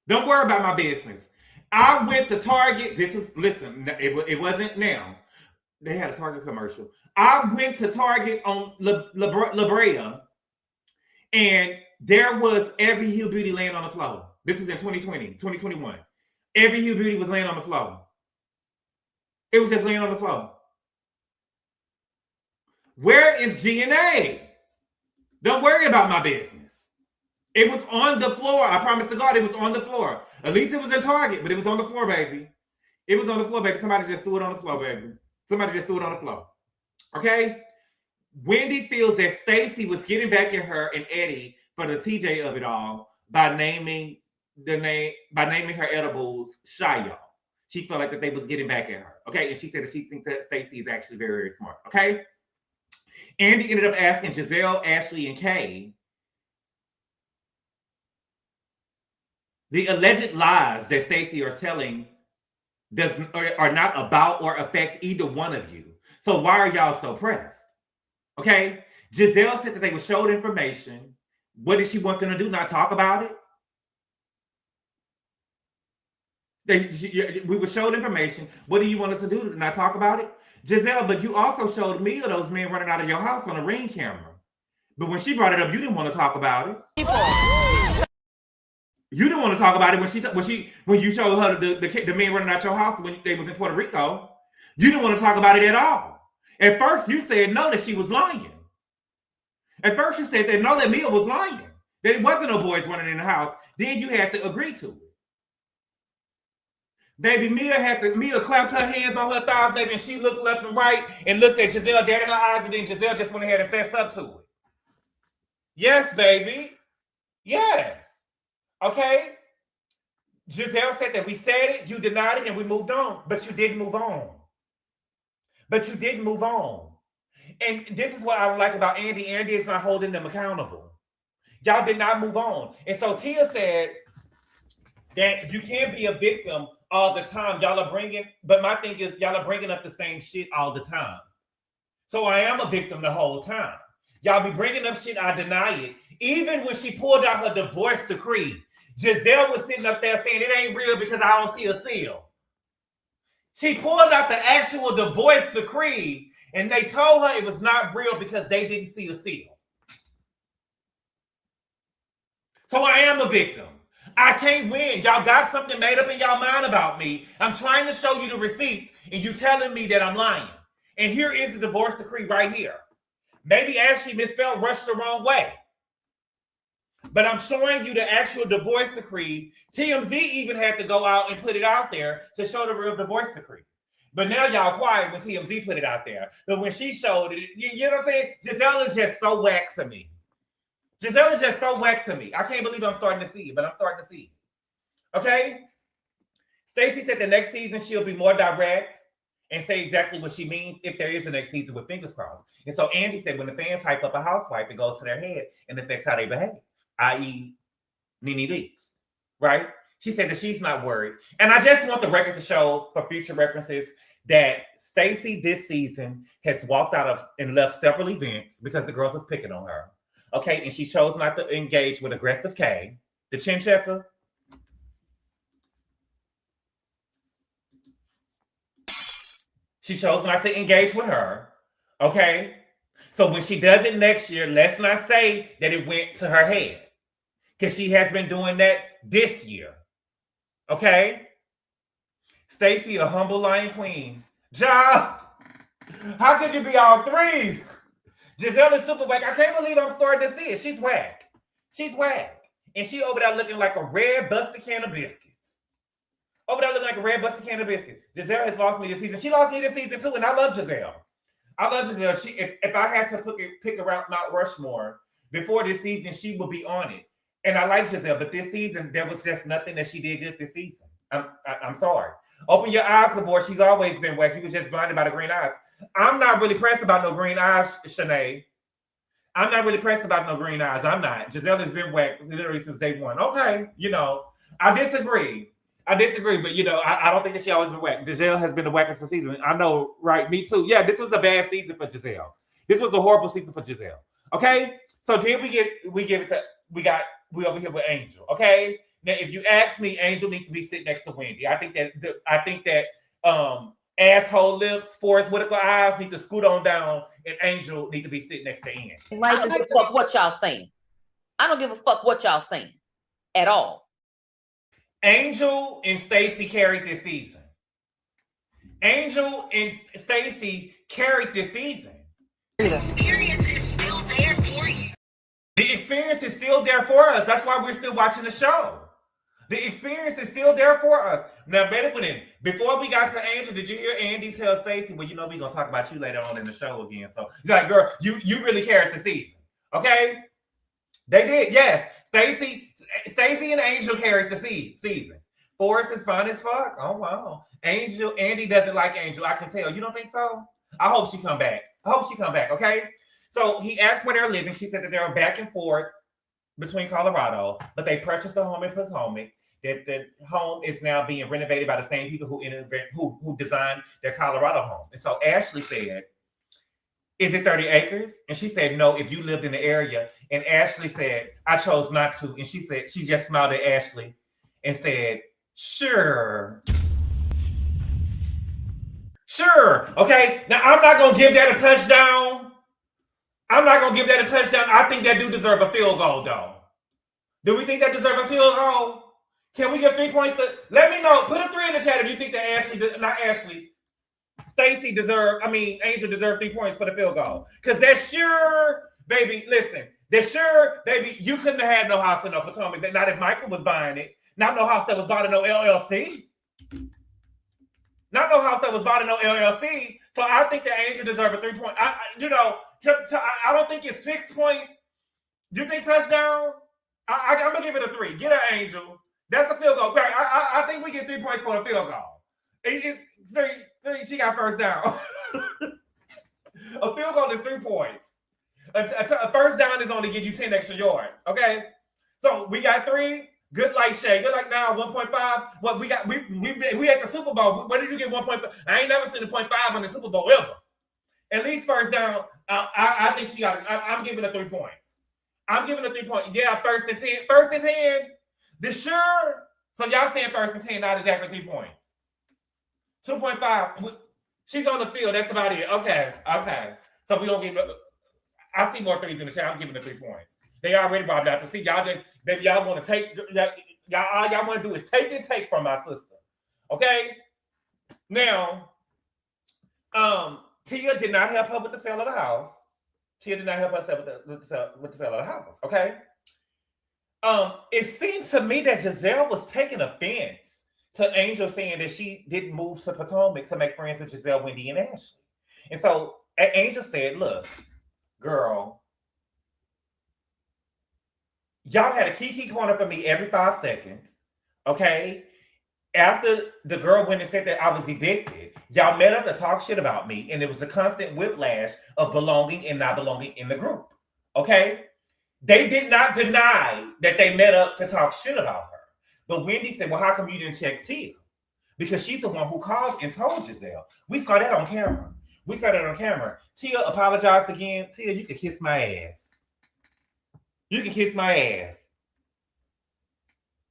Don't worry about my business. I went to Target. Listen, it wasn't now. They had a Target commercial. I went to Target on La Brea, and there was Every Hue Beauty laying on the floor. This is in 2021. Every Hue Beauty was laying on the floor. It was just laying on the floor. Where is G&A? Don't worry about my business. It was on the floor. I promise to God, it was on the floor. At least it was in Target, but it was on the floor, baby. It was on the floor, baby. Somebody just threw it on the floor, baby. Somebody just threw it on the floor. Okay? Wendy feels that Stacey was getting back at her and Eddie for the TJ of it all by naming her edibles Shayo. She felt like that they was getting back at her. Okay? And she said that she thinks that Stacey is actually very, very smart. Okay? Andy ended up asking Giselle, Ashley, and Kay the alleged lies that Stacey are telling are not about or affect either one of you. So why are y'all so pressed? Okay? Giselle said that they were showed information. What did she want them to do? Not talk about it? We were showed information. What do you want us to do? Not talk about it? Giselle, but you also showed me of those men running out of your house on a Ring camera. But when she brought it up, you didn't want to talk about it. You didn't want to talk about it when you showed her the men running out your house when they was in Puerto Rico. You didn't want to talk about it at all. At first, you said no, that she was lying. At first, you said that no, that Mia was lying. That it wasn't no boys running in the house. Then you had to agree to it. Baby, Mia clapped her hands on her thighs, baby, and she looked left and right and looked at Giselle dead in her eyes, and then Giselle just went ahead and fessed up to it. Yes, baby. Yes. Okay? Giselle said that we said it, you denied it, and we moved on. But you didn't move on. But you didn't move on. And this is what I like about Andy. Andy is not holding them accountable. Y'all did not move on. And so Tia said that you can't be a victim all the time. Y'all are bringing, but my thing is y'all are bringing up the same shit all the time. So I am a victim the whole time. Y'all be bringing up shit, I deny it. Even when she pulled out her divorce decree, Giselle was sitting up there saying it ain't real because I don't see a seal. She pulled out the actual divorce decree and they told her it was not real because they didn't see a seal. So I am a victim. I can't win. Y'all got something made up in y'all mind about me. I'm trying to show you the receipts and you telling me that I'm lying. And here is the divorce decree right here. Maybe Ashley misspelled rushed the wrong way. But I'm showing you the actual divorce decree. TMZ even had to go out and put it out there to show the real divorce decree. But now y'all quiet when TMZ put it out there. But when she showed it, you know what I'm saying? Giselle is just so whack to me. Giselle is just so whack to me. I can't believe I'm starting to see it, but I'm starting to see it. Okay? Stacey said the next season she'll be more direct and say exactly what she means if there is a next season with fingers crossed. And so Andy said when the fans hype up a housewife, it goes to their head and affects how they behave, i.e. Nene Leakes, right? She said that she's not worried. And I just want the record to show for future references that Stacey this season has walked out of and left several events because the girls was picking on her. Okay, and she chose not to engage with Aggressive K, the chin checker. She chose not to engage with her. Okay, so when she does it next year, let's not say that it went to her head because she has been doing that this year. Okay, Stacey, a humble lion queen. Ja, how could you be all three? Giselle is super whack. I can't believe I'm starting to see it. She's whack. She's whack. And she over there looking like a red busted can of biscuits. Over there looking like a red busted can of biscuits. Giselle has lost me this season. She lost me this season too, and I love Giselle. I love Giselle. If I had to pick around Mount Rushmore before this season, she would be on it. And I like Giselle, but this season, there was just nothing that she did good this season. I'm sorry. Open your eyes, Gabor. She's always been whack. He was just blinded by the green eyes. I'm not really pressed about no green eyes, Shanae. I'm not really pressed about no green eyes. I'm not. Giselle has been whack literally since day one. Okay, I disagree. But, I don't think that she always been whack. Giselle has been the wackest for season. I know, right? Me too. Yeah, this was a bad season for Giselle. This was a horrible season for Giselle. Okay? So then we over here with Angel. Okay? Now, if you ask me, Angel needs to be sitting next to Wendy. I think that asshole lips, Forrest Whitaker eyes need to scoot on down, and Angel need to be sitting next to Andy. I don't give a fuck what y'all saying. I don't give a fuck what y'all saying at all. Angel and Stacey carried this season. Angel and Stacey carried this season. The experience is still there for you. The experience is still there for us. That's why we're still watching the show. The experience is still there for us. Now, before we got to Angel, did you hear Andy tell Stacey, well, we're going to talk about you later on in the show again. So, he's like, girl, you really carried the season. Okay? They did, yes. Stacey and Angel carried the season. Forrest is fine as fuck. Oh, wow. Andy doesn't like Angel. I can tell. You don't think so? I hope she come back. Okay? So, he asked where they're living. She said that they're back and forth between Colorado, but they purchased a home in Potomac. That the home is now being renovated by the same people who designed their Colorado home. And so Ashley said, is it 30 acres? And she said, no, if you lived in the area. And Ashley said, I chose not to. And she said, she just smiled at Ashley and said, sure. Sure. Okay. Now, I'm not going to give that a touchdown. I think that do deserve a field goal, though. Do we think that deserves a field goal? Can we give 3 points? Let me know. Put a 3 in the chat if you think that Angel deserved 3 points for the field goal. Because that's sure, baby, listen. That's sure, baby, you couldn't have had no house in no Potomac. Not if Michael was buying it. Not no house that was bought in no LLC. So I think that Angel deserved a 3 point. I don't think it's 6 points. You think touchdown? I'm gonna give it a 3. Get her, Angel. That's a field goal. Right. I think we get 3 points for the field goal. She got first down. A field goal is 3 points. A first down is only give you 10 extra yards. Okay. So we got 3. Good like Shay. Good like now 1.5. What we got? We at the Super Bowl. Where did you get 1.5? I ain't never seen a 0.5 on the Super Bowl ever. At least first down. I think she got. I'm giving her 3 points. I'm giving her 3 points. Yeah, first and 10. First and 10. The sure. So y'all saying first and 10, not exactly 3 points. 2.5. She's on the field. That's about it. Okay. So we don't get. I see more threes in the chat. I'm giving her 3 points. They already brought out to see y'all. Baby, y'all want to take. Y'all all y'all want to do is take from my sister. Okay. Now, Tia did not help her with the sale of the house. Tia did not help her with the sale of the house. Okay. It seemed to me that Giselle was taking offense to Angel saying that she didn't move to Potomac to make friends with Giselle, Wendy, and Ashley. And so Angel said, look, girl, y'all had a kiki corner for me every 5 seconds. Okay. After the girl went and said that I was evicted, y'all met up to talk shit about me. And it was a constant whiplash of belonging and not belonging in the group. Okay. They did not deny that they met up to talk shit about her. But Wendy said, well, how come you didn't check Tia? Because she's the one who called and told Giselle. We saw that on camera. Tia apologized again. Tia, you can kiss my ass. You can kiss my ass.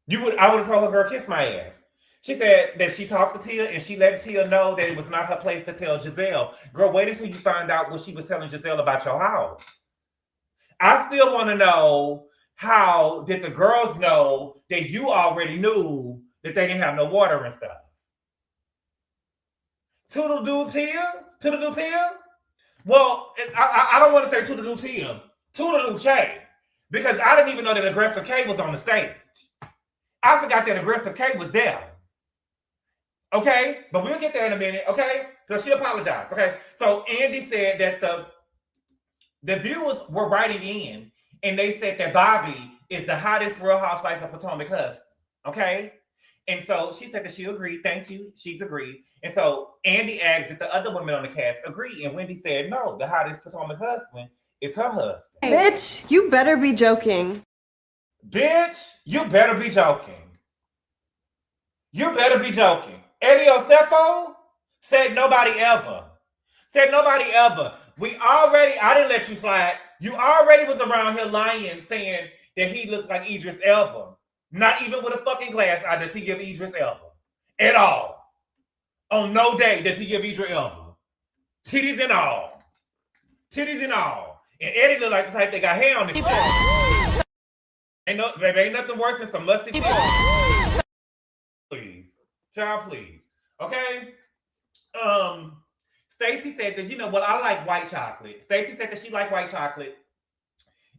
I would have told her, girl, kiss my ass. She said that she talked to Tia and she let Tia know that it was not her place to tell Giselle. Girl, wait until you find out what she was telling Giselle about your house. I still want to know, how did the girls know that you already knew that they didn't have no water and stuff? Toodle-doo Tia? Well, I don't want to say Toodle-doo Tia. Toodle-doo K. Because I didn't even know that Aggressive K was on the stage. I forgot that Aggressive K was there. Okay? But we'll get there in a minute, okay? So she apologized, okay? So Andy said that the viewers were writing in and they said that Bobby is the hottest Real Housewives of Potomac husband, okay? And so she said that she agreed. Thank you. She's agreed. And so Andy asked if the other women on the cast agreed. And Wendy said, no, the hottest Potomac husband is her husband. Bitch, you better be joking. Bitch, you better be joking. You better be joking. Eddie Osefo said nobody ever. I didn't let you slide. You already was around here lying, saying that he looked like Idris Elba. Not even with a fucking glass eye does he give Idris Elba. At all. On no day does he give Idris Elba. Titties and all. And Eddie looked like the type that got hair on his face. Ain't nothing worse than some musty titties. Please. Child, please. Okay? Stacey said that, I like white chocolate. Stacey said that she liked white chocolate.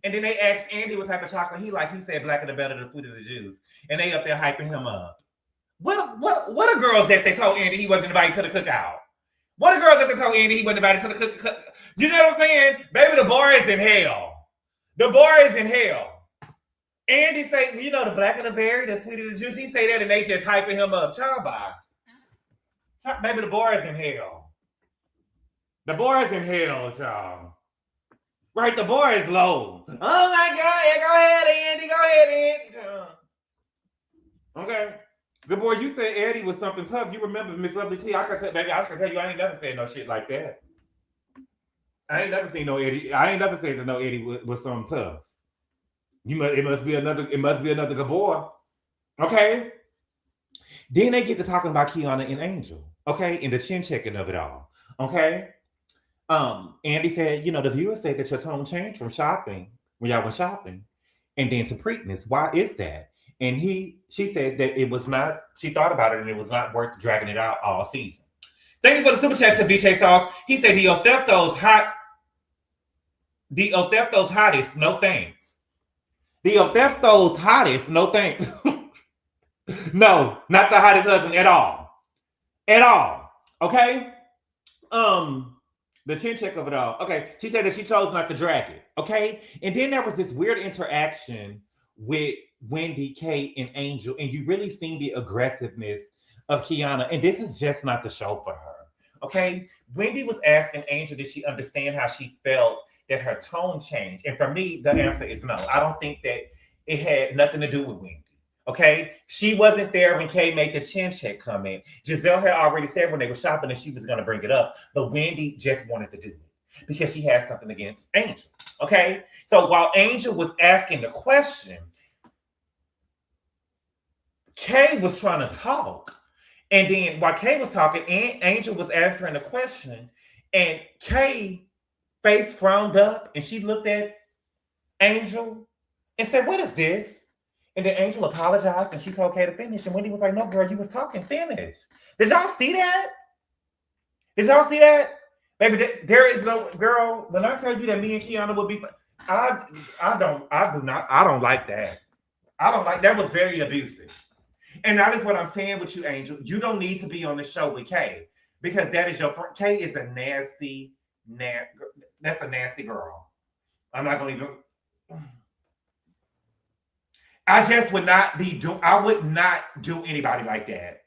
And then they asked Andy what type of chocolate he liked. He said blacker the better, the sweeter the juice. And they up there hyping him up. What are girls that they told Andy he wasn't invited to the cookout? What are girls that they told Andy he wasn't invited to the cookout? You know what I'm saying? Baby, the bar is in hell. Andy say, the blacker the berry, the sweeter the juice. He say that and they just hyping him up. Child, bye. Baby, the bar is in hell. The bar is in hell, child. Right, the bar is low. Oh my God, yeah, go ahead, Andy. Okay. Good boy, you said Eddie was something tough. You remember Miss Lovely T. I can tell you, I ain't never said no shit like that. I ain't never seen no Eddie. I ain't never said that no Eddie was something tough. It must be another Gabor. Okay. Then they get to talking about Kiana and Angel. Okay, and the chin checking of it all. Okay. Andy said, the viewer said that your tone changed from shopping when y'all went shopping and then to Preakness. Why is that? And she said that it was not, she thought about it and it was not worth dragging it out all season. Thank you for the super chat to BJ Sauce. He said the Othefto's hottest, no thanks. The Othefto's hottest, no thanks. No, not the hottest husband at all. Okay? The chin check of it all. Okay. She said that she chose not to drag it. Okay. And then there was this weird interaction with Wendy, Kate, and Angel, and you really seen the aggressiveness of Kiana, and this is just not the show for her. Okay, Wendy was asking Angel, did she understand how she felt that her tone changed? And for me, the answer is no. I don't think that it had nothing to do with Wendy. Okay, she wasn't there when Kay made the chin check comment. Giselle had already said when they were shopping that she was going to bring it up, but Wendy just wanted to do it because she has something against Angel. Okay, so while Angel was asking the question, Kay was trying to talk. And then while Kay was talking, Angel was answering the question, and Kay face frowned up and she looked at Angel and said, "What is this?" And then Angel apologized and she told Kay to finish. And Wendy was like, "No, girl, you was talking. Finish." Did y'all see that? Did y'all see that? Baby, there is no girl. When I tell you that me and Kiana would be, I don't like that. I don't like that. Was very abusive. And that is what I'm saying with you, Angel. You don't need to be on the show with Kay because that is your friend. Kay is a nasty, that's a nasty girl. I'm not going to even. I just would not I would not do anybody like that.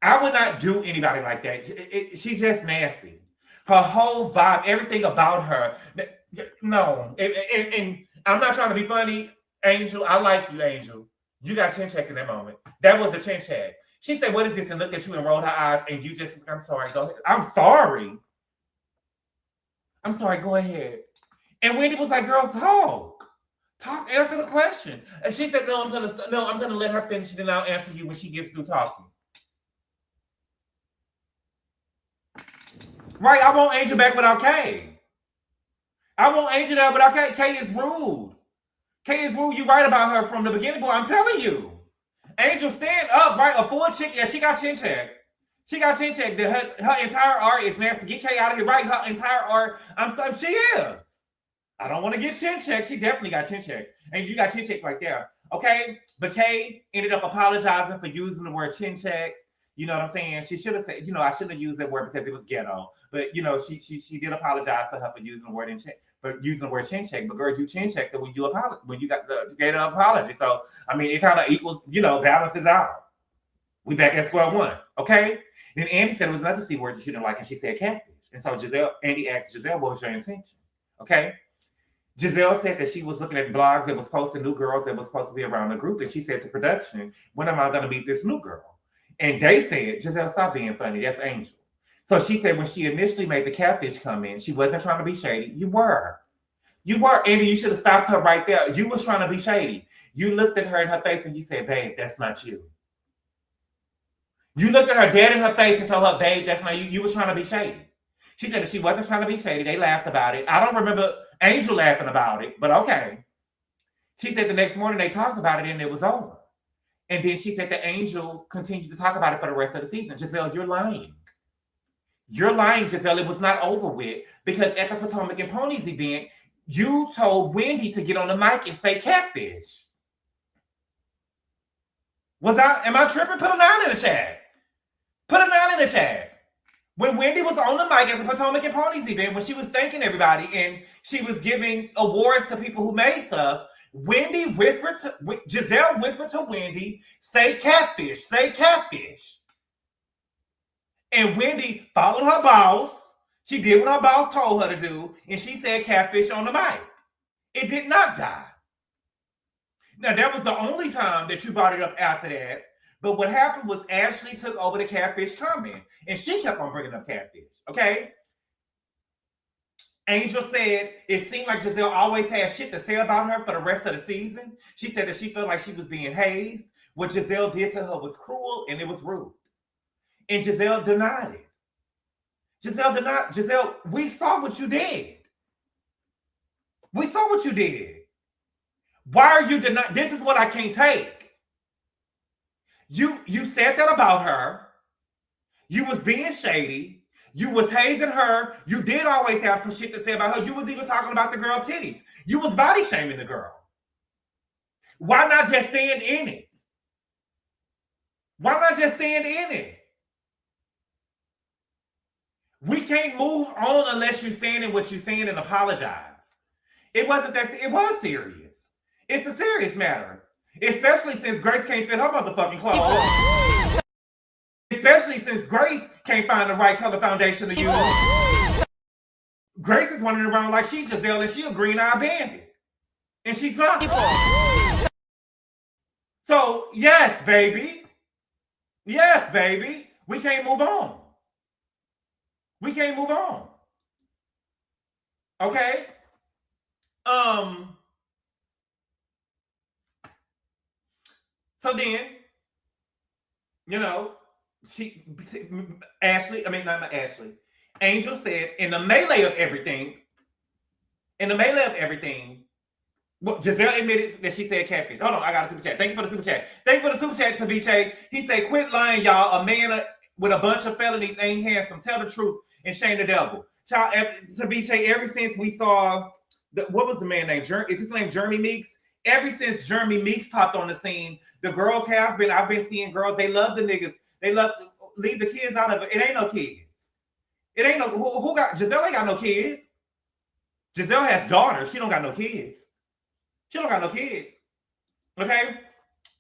I would not do anybody like that. She's just nasty. Her whole vibe, everything about her. No. And I'm not trying to be funny, Angel. I like you, Angel. You got chin check in that moment. That was a chin check. She said, "What is this?" and looked at you and rolled her eyes, and you just, "I'm sorry, go ahead." "I'm sorry. I'm sorry, go ahead." And Wendy was like, "Girl, talk. Talk, answer the question." And she said, I'm gonna let her finish it and I'll answer you when she gets through talking. Right, I want Angel back without Kay. I want Angel back without Kay. Kay is rude. Kay is rude. You right about her from the beginning, boy. I'm telling you. Angel, stand up, right? A full chick. Yeah, she got chin check. She got chin check. Her entire art is nasty. Get Kay out of here, right? Her entire art. She is. I don't want to get chin check. She definitely got chin check. And you got chin check right there. Okay? But Kay ended up apologizing for using the word chin check. You know what I'm saying? She should have said, I shouldn't have used that word because it was ghetto. But she did apologize for her for using the word chin check. But girl, you chin checked it when you got the gave an apology. So I mean, it kind of equals, balances out. We back at square one. Okay? Then Andy said it was another C word that she didn't like, and she said catfish. And so Andy asked Giselle, "What was your intention?" Okay? Giselle said that she was looking at blogs that was posting new girls that was supposed to be around the group, and she said to production, "When am I going to meet this new girl?" And they said, "Giselle, stop being funny. That's Angel." So she said when she initially made the catfish comment, she wasn't trying to be shady. You were. Andy, you should have stopped her right there. You was trying to be shady. You looked at her in her face and you said, "Babe, that's not you." You looked at her dead in her face and told her, "Babe, that's not you." You was trying to be shady. She said that she wasn't trying to be shady. They laughed about it. I don't remember Angel laughing about it, but okay. She said the next morning they talked about it and it was over. And then she said that Angel continued to talk about it for the rest of the season. Giselle, you're lying. You're lying, Giselle. It was not over with because at the Potomac and Ponies event, you told Wendy to get on the mic and say catfish. Am I tripping? Put a 9 in the chat. Put a 9 in the chat. When Wendy was on the mic at the Potomac and Ponies event, when she was thanking everybody and she was giving awards to people who made stuff, Giselle whispered to Wendy, "Say catfish, say catfish." And Wendy followed her boss. She did what her boss told her to do, and she said catfish on the mic. It did not die. Now, that was the only time that you brought it up after that. But what happened was Ashley took over the catfish comment, and she kept on bringing up catfish, okay? Angel said it seemed like Giselle always had shit to say about her for the rest of the season. She said that she felt like she was being hazed. What Giselle did to her was cruel and it was rude. And Giselle denied it. Giselle, we saw what you did. We saw what you did. Why are you denying? This is what I can't take. You said that about her. You was being shady. You was hazing her. You did always have some shit to say about her. You was even talking about the girl's titties. You was body shaming the girl. Why not just stand in it? Why not just stand in it? We can't move on unless you stand in what you're saying and apologize. It wasn't that. It was serious. It's a serious matter. Especially since Grace can't fit her motherfucking clothes. Especially since Grace can't find the right color foundation to use. Grace is running around like she's Giselle and she a green-eyed bandit. And she's not. So, yes, baby. Yes, baby. We can't move on. We can't move on. Okay? So then, you know, Angel said in the melee of everything, well, Giselle admitted that she said catfish. Hold on, I got a super chat. Thank you for the super chat. Thank you for the super chat, Tabiche. He said, quit lying, y'all. A man with a bunch of felonies ain't handsome. Tell the truth and shame the devil. Child, Tabiche, ever since we saw, what was the man named? Is his name Jeremy Meeks? Ever since Jeremy Meeks popped on the scene, the girls I've been seeing girls, they love the niggas. They love, leave the kids out of it. It ain't no kids. It ain't no, who got, Giselle ain't got no kids. Giselle has daughters. She don't got no kids. She don't got no kids. Okay?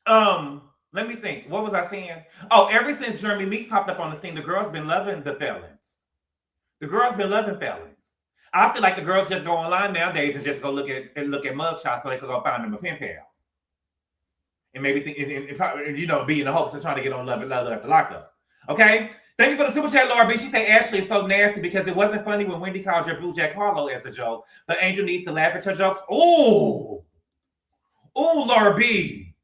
Let me think. What was I saying? Oh, ever since Jeremy Meeks popped up on the scene, the girls been loving the felons. The girls been loving felons. I feel like the girls just go online nowadays and just go look at mugshots so they could go find them a pen pal. And maybe be in the hopes of trying to get on Love After Lockup. Okay? Thank you for the super chat, Laura B. She said Ashley is so nasty because it wasn't funny when Wendy called your blue Jack Harlow as a joke, but Angel needs to laugh at her jokes. Oh, Laura B.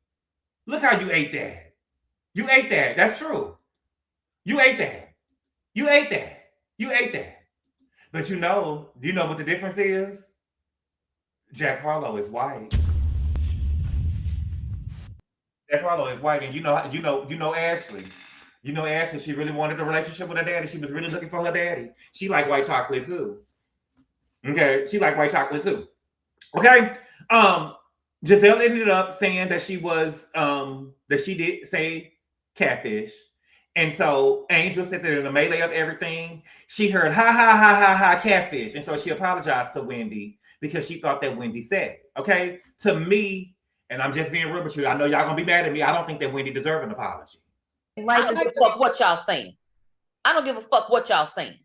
Look how you ate that. You ate that. That's true. You ate that. You ate that. You ate that. But you know what the difference is? Jack Harlow is white. Jack Harlow is white, and you know Ashley. You know Ashley, she really wanted a relationship with her daddy. She was really looking for her daddy. She liked white chocolate too. Okay, she liked white chocolate too. Okay, Giselle ended up saying that she was that she did say catfish. And so Angel said that in the melee of everything, she heard ha ha ha ha ha catfish. And so she apologized to Wendy because she thought that Wendy said it. Okay. To me, and I'm just being real with you, I know y'all gonna be mad at me. I don't think that Wendy deserves an apology. I don't give a fuck what y'all saying. I don't give a fuck what y'all saying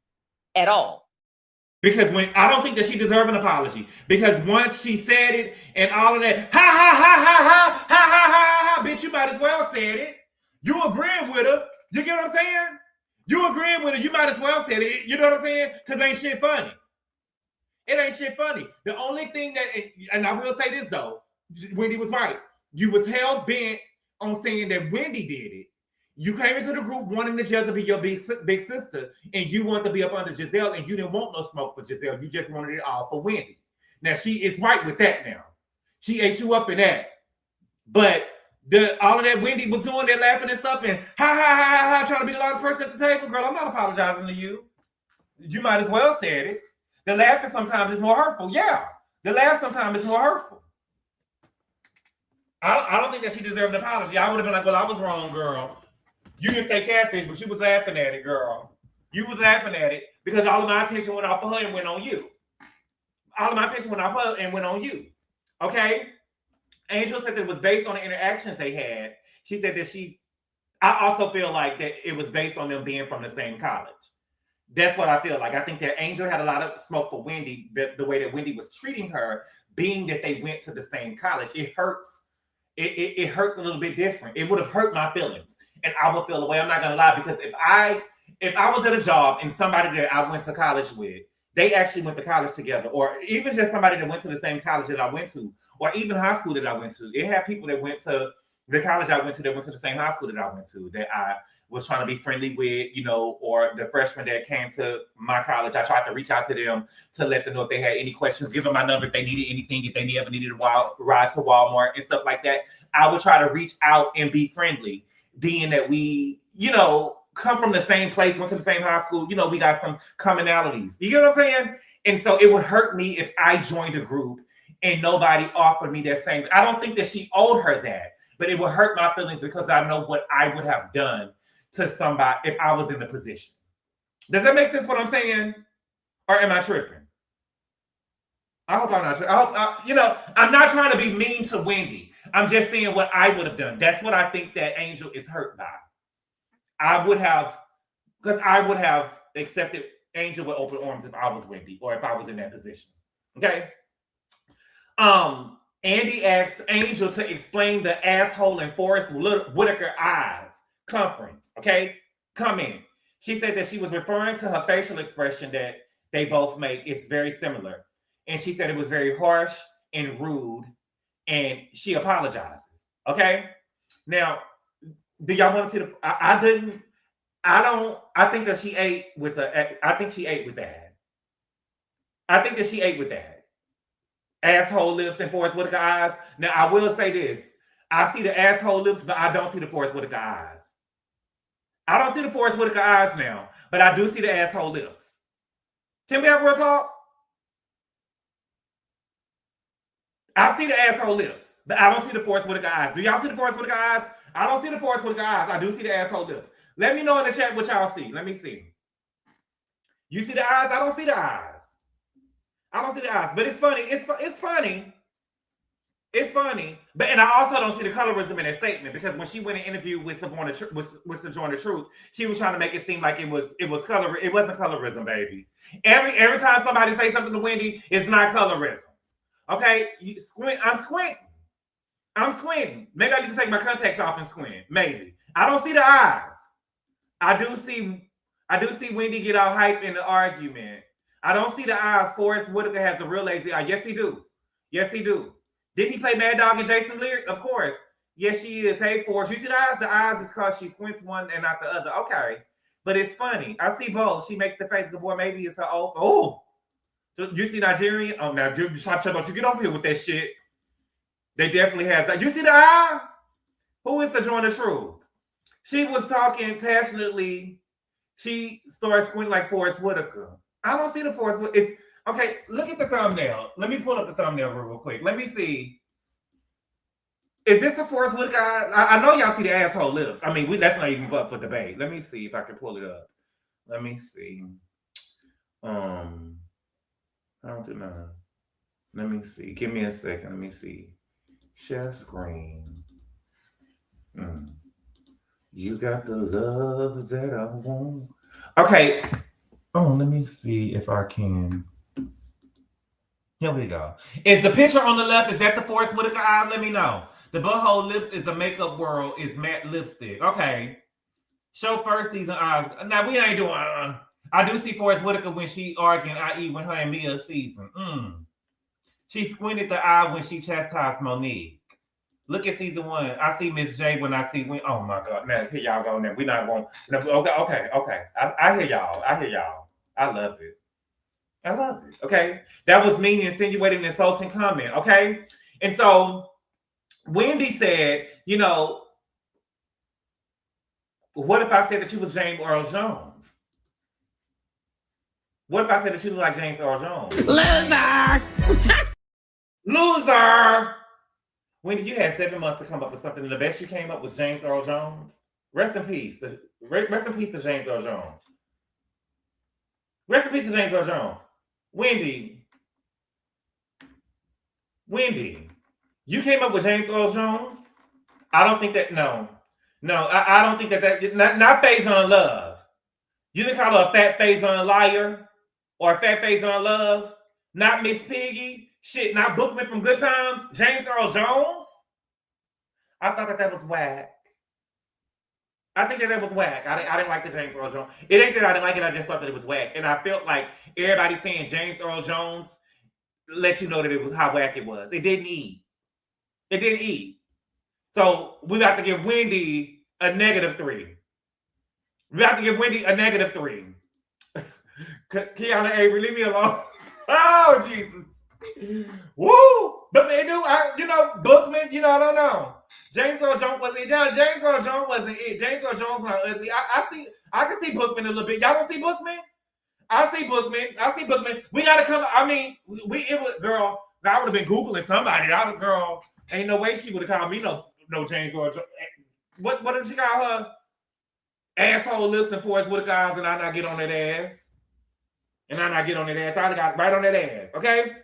at all. Because I don't think that she deserves an apology. Because once she said it and all of that, ha ha ha ha ha ha ha ha ha, bitch, you might as well said it. You agreeing with her. You get what I'm saying? You agreeing with it, you might as well say it. You know what I'm saying? Because ain't shit funny. It ain't shit funny. The only thing that, and I will say this though, Wendy was right. You was hell bent on saying that Wendy did it. You came into the group wanting Giselle to be your big sister, and you wanted to be up under Giselle, and you didn't want no smoke for Giselle. You just wanted it all for Wendy. Now she is right with that now. She ate you up in that. But all of that Wendy was doing, that laughing and stuff, and ha ha ha ha ha, trying to be the loudest person at the table, girl, I'm not apologizing to you. You might as well said it. The laughing sometimes is more hurtful. Yeah, the laugh sometimes is more hurtful. I don't think that she deserved an apology. I would have been like, well, I was wrong, girl. You didn't say catfish, but you was laughing at it, girl. You was laughing at it because all of my attention went off of her and went on you. All of my attention went off her and went on you. Okay? Angel said that it was based on the interactions they had. She said that I also feel like that it was based on them being from the same college. That's what I feel like. I think that Angel had a lot of smoke for Wendy, the way that Wendy was treating her, being that they went to the same college. It hurts. It hurts a little bit different. It would have hurt my feelings. And I would feel the way. I'm not gonna lie, because if I was at a job and somebody that I went to college with, they actually went to college together, or even just somebody that went to the same college that I went to, or even high school that I went to. It had people that went to the college I went to that went to the same high school that I went to, that I was trying to be friendly with, or the freshmen that came to my college. I tried to reach out to them to let them know if they had any questions, give them my number if they needed anything, if they ever needed a ride to Walmart and stuff like that. I would try to reach out and be friendly, being that we, come from the same place, went to the same high school, we got some commonalities. You get what I'm saying? And so it would hurt me if I joined a group and nobody offered me that same. I don't think that she owed her that, but it would hurt my feelings because I know what I would have done to somebody if I was in the position. Does that make sense what I'm saying? Or am I tripping? I hope I'm not sure. I'm not trying to be mean to Wendy. I'm just saying what I would have done. That's what I think that Angel is hurt by. I would have accepted Angel with open arms if I was Wendy or if I was in that position. Okay. Andy asked Angel to explain the asshole in Forrest Whitaker eyes conference. Okay, come in. She said that she was referring to her facial expression that they both make. It's very similar, and she said it was very harsh and rude, and she apologizes. Okay, now, do y'all want to see the? I didn't. I don't. I think that she ate with the. I think she ate with that. I think that she ate with that. Asshole lips and Forrest Whitaker eyes. Now, I will say this. I see the asshole lips, but I don't see the Forrest Whitaker eyes. I don't see the Forrest Whitaker eyes now, but I do see the asshole lips. Can we have real talk? I see the asshole lips, but I don't see the Forrest Whitaker eyes. Do y'all see the Forrest Whitaker eyes? I don't see the Forrest Whitaker eyes. I do see the asshole lips. Let me know in the chat what y'all see. Let me see. You see the eyes? I don't see the eyes. I don't see the eyes, but it's funny. It's funny. It's funny. But and I also don't see the colorism in that statement because when she went and interviewed with Sojourner Truth, she was trying to make it seem like it was color. It wasn't colorism, baby. Every time somebody say something to Wendy, it's not colorism. Okay, I'm squinting. Maybe I need to take my contacts off and squint. Maybe I don't see the eyes. I do see Wendy get all hype in the argument. I don't see the eyes. Forrest Whitaker has a real lazy eye. Yes, he do. Yes, he do. Didn't he play Mad Dog and Jason Lear? Of course. Yes, she is. Hey, Forrest. You see the eyes? The eyes is because she squints one and not the other. Okay. But it's funny. I see both. She makes the face of boy. Maybe it's her old. Oh. You see Nigerian? Oh, now, don't you get off here with that shit. They definitely have that. You see the eye? Who is Sojourner Truth? She was talking passionately. She started squinting like Forrest Whitaker. I don't see the Forrest Whitaker. It's okay. Look at the thumbnail. Let me pull up the thumbnail real quick. Let me see. Is this the Forrest Whitaker? I know y'all see the asshole lips. I mean, that's not even up for debate. Let me see if I can pull it up. Let me see. I don't know. Let me see. Give me a second. Let me see. Share screen. You got the love that I want. Okay. Oh, let me see if I can. Here we go. Is the picture on the left, is that the Forrest Whitaker eye? Let me know. The butthole lips is a makeup world, is matte lipstick. Okay. Show first season eyes. Now, we ain't doing, I do see Forrest Whitaker when she arguing, i.e. when her and Mia season. She squinted the eye when she chastised Monique. Look at season 1. I see Miss J when I see when. Oh my God! Now here y'all go. Now we not going. Okay. I hear y'all. I love it. Okay, that was mean, insinuating, insulting comment. Okay, and so Wendy said, what if I said that you was James Earl Jones? What if I said that you look like James Earl Jones? Loser. Wendy, you had 7 months to come up with something, and the best you came up was James Earl Jones. Rest in peace. Rest in peace to James Earl Jones. Rest in peace to James Earl Jones. Wendy, you came up with James Earl Jones? I don't think that, no, I don't think that, not Faison Love. You didn't call her a fat Faison liar or a fat Faison Love? Not Miss Piggy? Shit, not Bookman from Good Times? James Earl Jones? I thought that was whack. I think that was whack. I didn't like the James Earl Jones. It ain't that I didn't like it. I just thought that it was whack. And I felt like everybody saying James Earl Jones let you know that it was how whack it was. It didn't eat. So we got to give Wendy a -3. We got to give Wendy a -3. Kiana Avery, leave me alone. Oh, Jesus. Woo! But they do, Bookman, I don't know. James Earl Jones wasn't it. James Earl Jones wasn't it. James Earl Jones was ugly. I can see Bookman a little bit. Y'all don't see Bookman? I see Bookman. We gotta come. I mean, it was, girl. I would have been Googling somebody. Girl, ain't no way she would have called me no James Earl Jones. What did she call her? Asshole lips and Forrest Whitaker eyes, and I not get on that ass. I got right on that ass. Okay.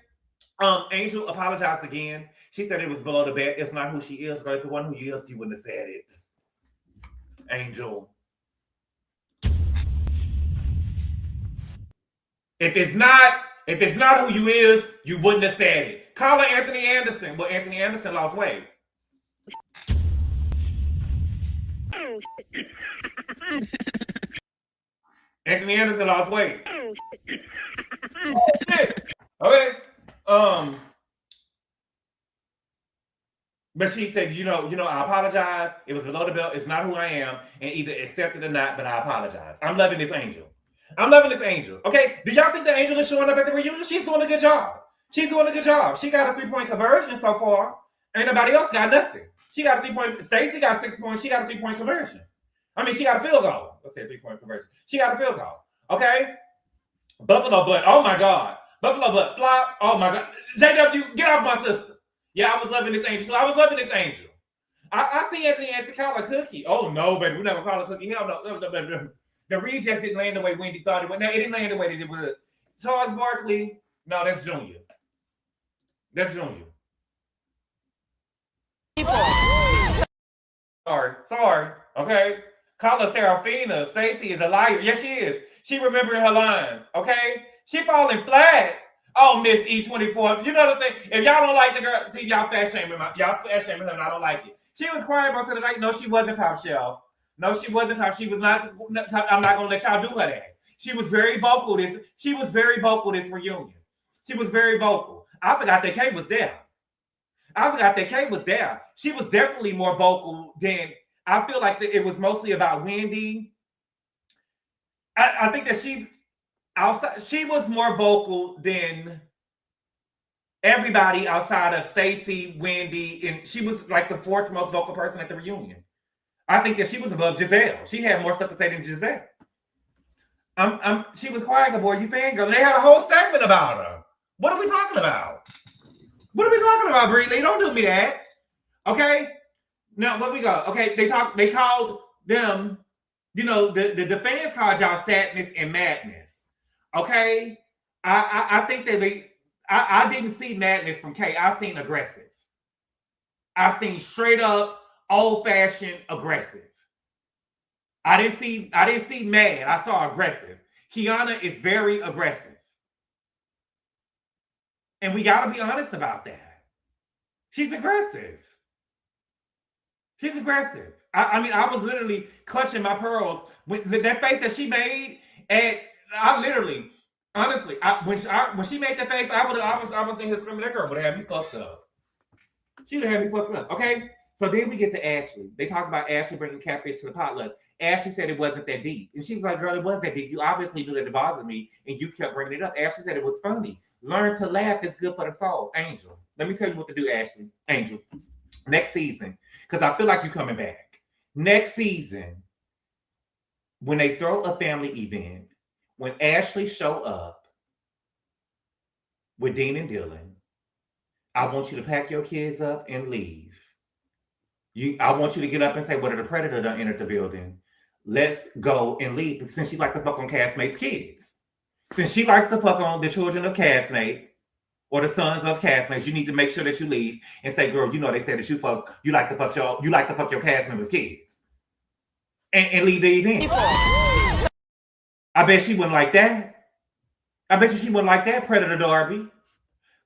Angel apologized again. She said it was below the belt. It's not who she is, girl. If it wasn't who you is, you wouldn't have said it. Angel. If it's not who you is, you wouldn't have said it. Call her Anthony Anderson. Well, Anthony Anderson lost weight. Anthony Anderson lost weight. Okay. But she said, you know, I apologize. It was below the belt. It's not who I am. And either accept it or not, but I apologize. I'm loving this Angel. Okay? Do y'all think the Angel is showing up at the reunion? She's doing a good job. She got a 3-point conversion so far. Ain't nobody else got nothing. She got a 3-point. Stacey got 6 points. She got a 3-point conversion. I mean, she got a field goal. Let's say a 3-point conversion. She got a field goal. Okay? Buffalo butt. Oh my God. Buffalo butt. Flop. Oh my God. JW, get off my sister. Yeah, I was loving this Angel. I see Anthony Anderson call a cookie. Oh no, baby. We're not going to call a cookie. Hell no. The read just didn't land the way Wendy thought it would. No, it didn't land the way that it would. Charles Barkley. No, that's Junior. Sorry. Okay. Call her Serafina. Stacey is a liar. Yes, she is. She remembering her lines. Okay. She falling flat. Oh, Miss E24. You know what I'm saying? If y'all don't like the girl, see, y'all fat shaming her, and I don't like it. She was quiet most of the night. No, she wasn't top shelf. No, she wasn't top. She was not. I'm not gonna let y'all do her that. She was very vocal. This reunion. She was very vocal. I forgot that Kate was there. She was definitely more vocal than I feel like it was mostly about Wendy. I think that she was more vocal than everybody outside of Stacey, Wendy, and she was like the 4th most vocal person at the reunion. I think that she was above Giselle. She had more stuff to say than Giselle. She was quiet, Gabor. You fangirl. They had a whole segment about her. What are we talking about? Bree? Don't do me that. Okay? Now, what we got? Okay, they called them, the fans called y'all sadness and madness. Okay? I think that I didn't see madness from Kay. I seen aggressive. I seen straight up old-fashioned aggressive. I didn't see mad. I saw aggressive. Kiana is very aggressive. And we got to be honest about that. She's aggressive. I mean, I was literally clutching my pearls with that face that she made. And I literally, honestly, when she made that face, I was in here screaming, that girl would have had me fucked up. She would have had me fucked up. Okay? So then we get to Ashley. They talked about Ashley bringing catfish to the potluck. Ashley said it wasn't that deep. And she was like, girl, it was that deep. You obviously knew that it bothered me, and you kept bringing it up. Ashley said it was funny. Learn to laugh. It's good for the soul. Angel, let me tell you what to do, Ashley. Angel, next season, because I feel like you're coming back. Next season, when they throw a family event, when Ashley show up with Dean and Dylan, I want you to pack your kids up and leave. I want you to get up and say, what, the predator done entered the building? Let's go and leave. Because since she likes to fuck on castmates' kids. Since she likes to fuck on the children of castmates or the sons of castmates, you need to make sure that you leave and say, girl, they said that you like to fuck your cast members' kids. And leave the event. I bet she wouldn't like that. I bet you she wouldn't like that, Predator Darby.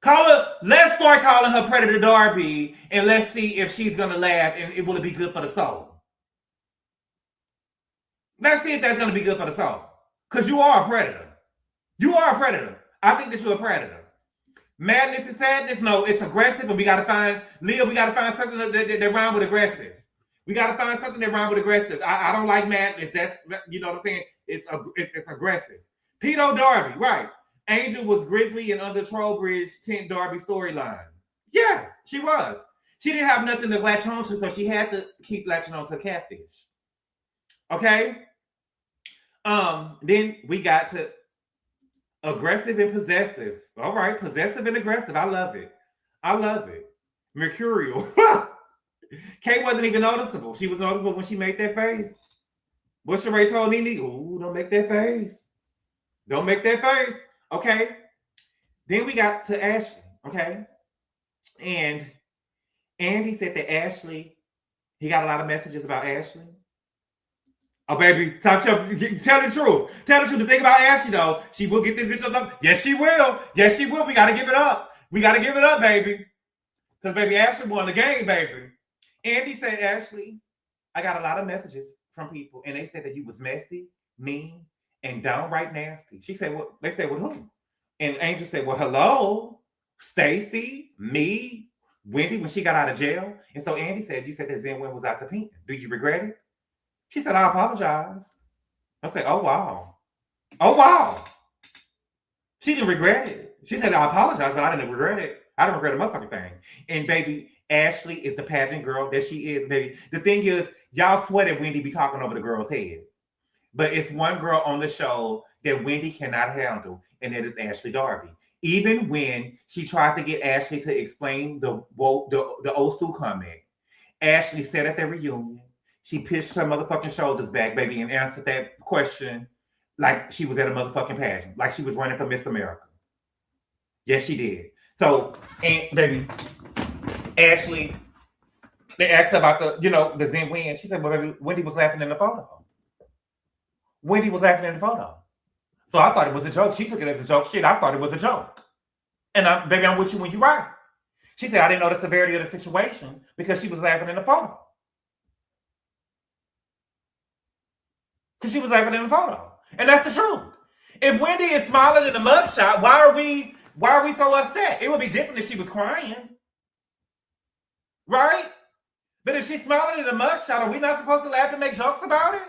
Let's start calling her Predator Darby, and let's see if she's gonna laugh and it will be good for the soul. Let's see if that's gonna be good for the soul. Because you are a predator. I think that you're a predator. Madness and sadness, no, it's aggressive, and we gotta find something that rhyme with aggressive. I don't like madness. That's, you know what I'm saying? It's aggressive. Pedo Darby, right. Angel was Grizzly and under Trowbridge tent Darby storyline. Yes, she was. She didn't have nothing to latch on to, so she had to keep latching on to catfish. Okay? Then we got to aggressive and possessive. All right, possessive and aggressive. I love it. Mercurial. Kate wasn't even noticeable. She was noticeable when she made that face. What Sheree told Nene, ooh, don't make that face. Okay. Then we got to Ashley. Okay? And Andy said that Ashley, he got a lot of messages about Ashley. Oh, baby, tell the truth. Tell the truth. The thing about Ashley, though, she will get this bitch up. Yes, she will. Yes, she will. We got to give it up. We got to give it up, baby. Because, baby, Ashley won the game, baby. Andy said, Ashley, I got a lot of messages from people, and they said that you was messy, mean, and downright nasty. She said, well, they said, well, who? And Angel said, well, hello, Stacy, me, Wendy, when she got out of jail. And so Andy said, you said that Zen was out the pink. Do you regret it? She said, I apologize. I said, oh, wow. Oh, wow. She didn't regret it. She said, I apologize, but I didn't regret it. I didn't regret a motherfucking thing. And, baby, Ashley is the pageant girl that she is, baby. The thing is, y'all swear that Wendy be talking over the girl's head. But it's one girl on the show that Wendy cannot handle, and that is Ashley Darby. Even when she tried to get Ashley to explain the Osu comment, Ashley said at their reunion, she pitched her motherfucking shoulders back, baby, and answered that question like she was at a motherfucking pageant, like she was running for Miss America. Yes, she did. So, and baby, Ashley, they asked her about the Zen win. She said, well, baby, Wendy was laughing in the photo. Wendy was laughing in the photo. So I thought it was a joke. She took it as a joke. Shit, I thought it was a joke. And baby, I'm with you when you're right. She said, I didn't know the severity of the situation because she was laughing in the photo. Because she was laughing in the photo. And that's the truth. If Wendy is smiling in the mugshot, why are we so upset? It would be different if she was crying. Right? But if she's smiling in the mugshot, are we not supposed to laugh and make jokes about it?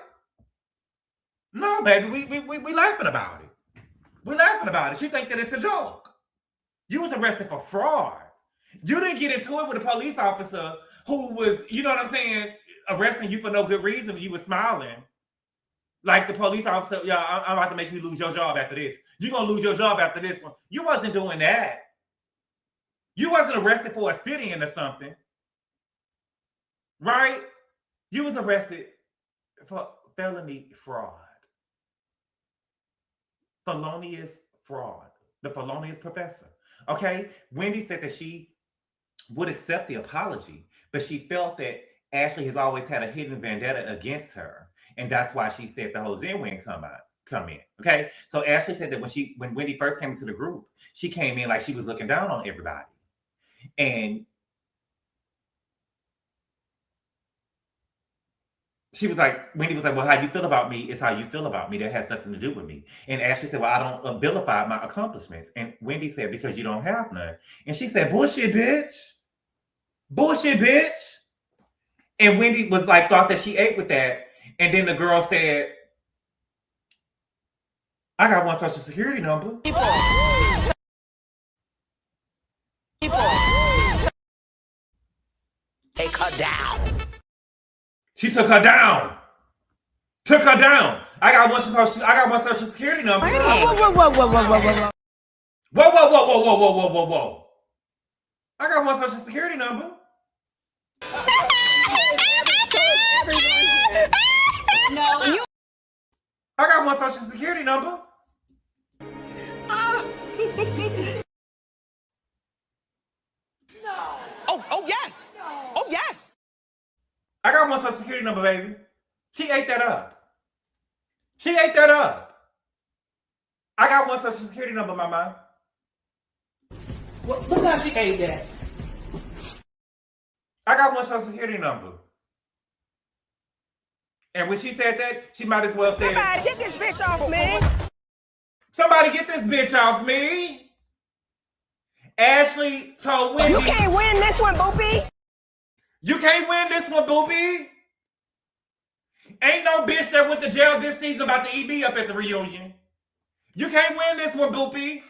No, baby, we laughing about it. We're laughing about it. She think that it's a joke. You was arrested for fraud. You didn't get into it with a police officer who was, you know what I'm saying, arresting you for no good reason. You were smiling. Like the police officer, yeah, I'm about to make you lose your job after this. You're going to lose your job after this one. You wasn't doing that. You wasn't arrested for a sit-in or something. Right? You was arrested for felony fraud. Felonious fraud. The felonious professor. Okay? Wendy said that she would accept the apology, but she felt that Ashley has always had a hidden vendetta against her. And that's why she said the whole Zen win come in. Okay? So Ashley said that when Wendy first came into the group, she came in like she was looking down on everybody. And she was like, Wendy was like, well, how you feel about me is how you feel about me. That has nothing to do with me. And Ashley said, well, I don't vilify my accomplishments. And Wendy said, because you don't have none. And she said, bullshit, bitch. Bullshit, bitch. And Wendy was like, thought that she ate with that. And then the girl said, I got one social security number. Take her down. She took her down. Took her down. I got one social security number. Whoa. Whoa. I got one social security number. No, you. I got one social security number. Oh yes. Oh yes. I got one social security number, baby. She ate that up. She ate that up. I got one social security number, mama. Look how she ate that. I got one social security number. And when she said that, she might as well say, Somebody get this bitch off me. somebody get this bitch off me. Ashley told Wendy, You can't win this one, Boopy. you can't win this one, boopy. Ain't no bitch that went to jail this season about to EB up at the reunion. You can't win this one, boopy.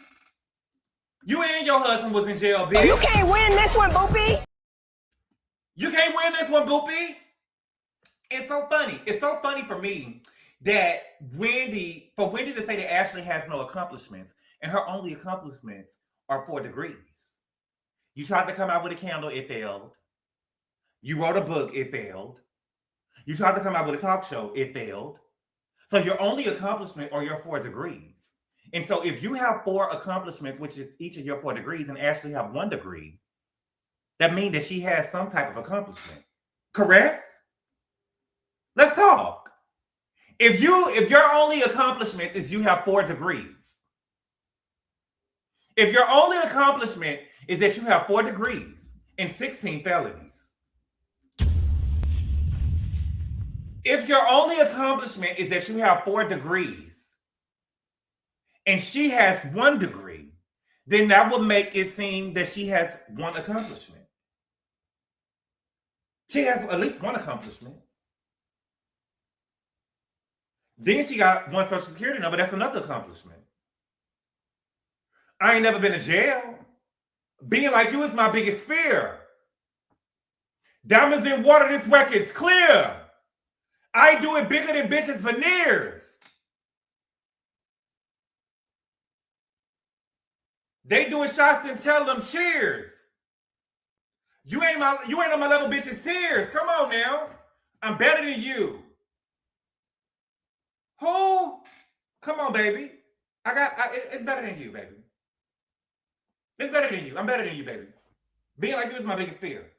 You and your husband was in jail, bitch. You can't win this one, Boopy. You can't win this one, boopy. It's so funny. It's so funny for me that Wendy to say that Ashley has no accomplishments, and her only accomplishments are 4 degrees. You tried to come out with a candle, it failed. You wrote a book, it failed. You tried to come out with a talk show, it failed. So your only accomplishment are your 4 degrees. And so if you have 4 accomplishments, which is each of your 4 degrees, and Ashley have 1 degree, that means that she has some type of accomplishment. Correct? Let's talk. If your only accomplishment is you have 4 degrees, if your only accomplishment is that you have 4 degrees and 16 felonies, if your only accomplishment is that you have 4 degrees and she has 1 degree, then that would make it seem that she has 1 accomplishment. She has at least 1 accomplishment. Then she got 1 social security number. That's another accomplishment. I ain't never been to jail. Being like you is my biggest fear. Diamonds in water, this record's clear. I do it bigger than bitches' veneers. They doing shots and tell them cheers. You ain't on my level, bitches' tears. Come on now. I'm better than you. Who? Come on, baby. It's better than you, baby. It's better than you. I'm better than you, baby. Being like you is my biggest fear.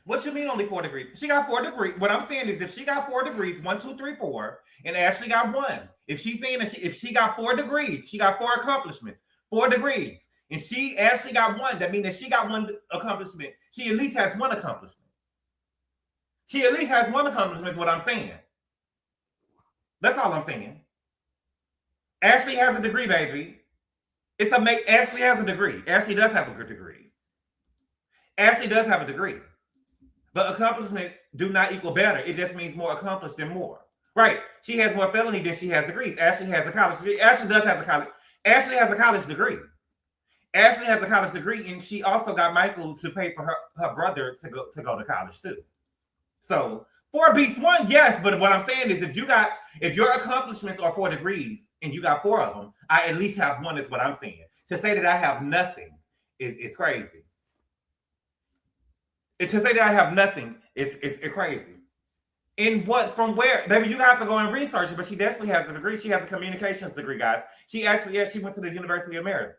What you mean only 4 degrees? She got 4 degrees. What I'm saying is if she got 4 degrees, 1, 2, 3, 4, and Ashley got 1. If she's saying that if she got 4 degrees, she got 4 accomplishments, 4 degrees, and Ashley got 1, that means that she got 1 accomplishment. She at least has 1 accomplishment. She at least has 1 accomplishment is what I'm saying. That's all I'm saying. Ashley has a degree, baby. Ashley has a degree. Ashley does have a good degree. Ashley does have a degree. But accomplishment do not equal better. It just means more accomplished than more. Right. She has more felony than she has degrees. Ashley has a college degree. Ashley has a college degree. Ashley has a college degree, and she also got Michael to pay for her brother to go to college too. So 4 beats 1, yes. But what I'm saying is if your accomplishments are 4 degrees and you got 4 of them, I at least have 1 is what I'm saying. To say that I have nothing is crazy. To say that I have nothing is crazy. From where? Baby, you have to go and research it, but she definitely has a degree. She has a communications degree, guys. She went to the University of Maryland.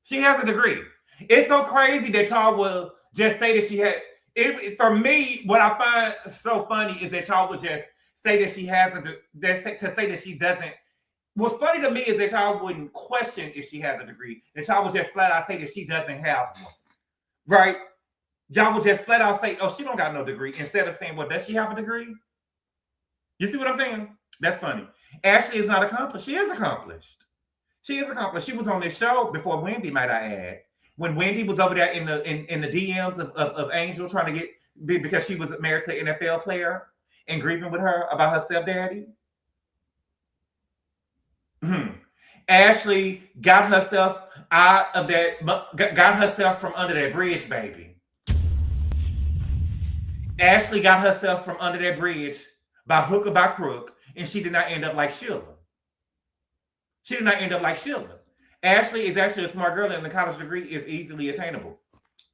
She has a degree. It's so crazy that y'all will just say that she had it. For me, what I find so funny is that y'all would just say that she has to say that she doesn't. What's funny to me is that y'all wouldn't question if she has a degree. That y'all would just flat out say that she doesn't have one. Right? Y'all would just flat out say, oh, she don't got no degree, instead of saying, well, does she have a degree? You see what I'm saying? That's funny. Ashley is not accomplished. She is accomplished. She is accomplished. She was on this show before Wendy, might I add. When Wendy was over there in the DMs of Angel trying to because she was married to an NFL player and grieving with her about her stepdaddy. Ashley got herself out of that, got herself from under that bridge, baby. Ashley got herself from under that bridge by hook or by crook, and she did not end up like Sheila. She did not end up like Sheila. Ashley is actually a smart girl, and the college degree is easily attainable.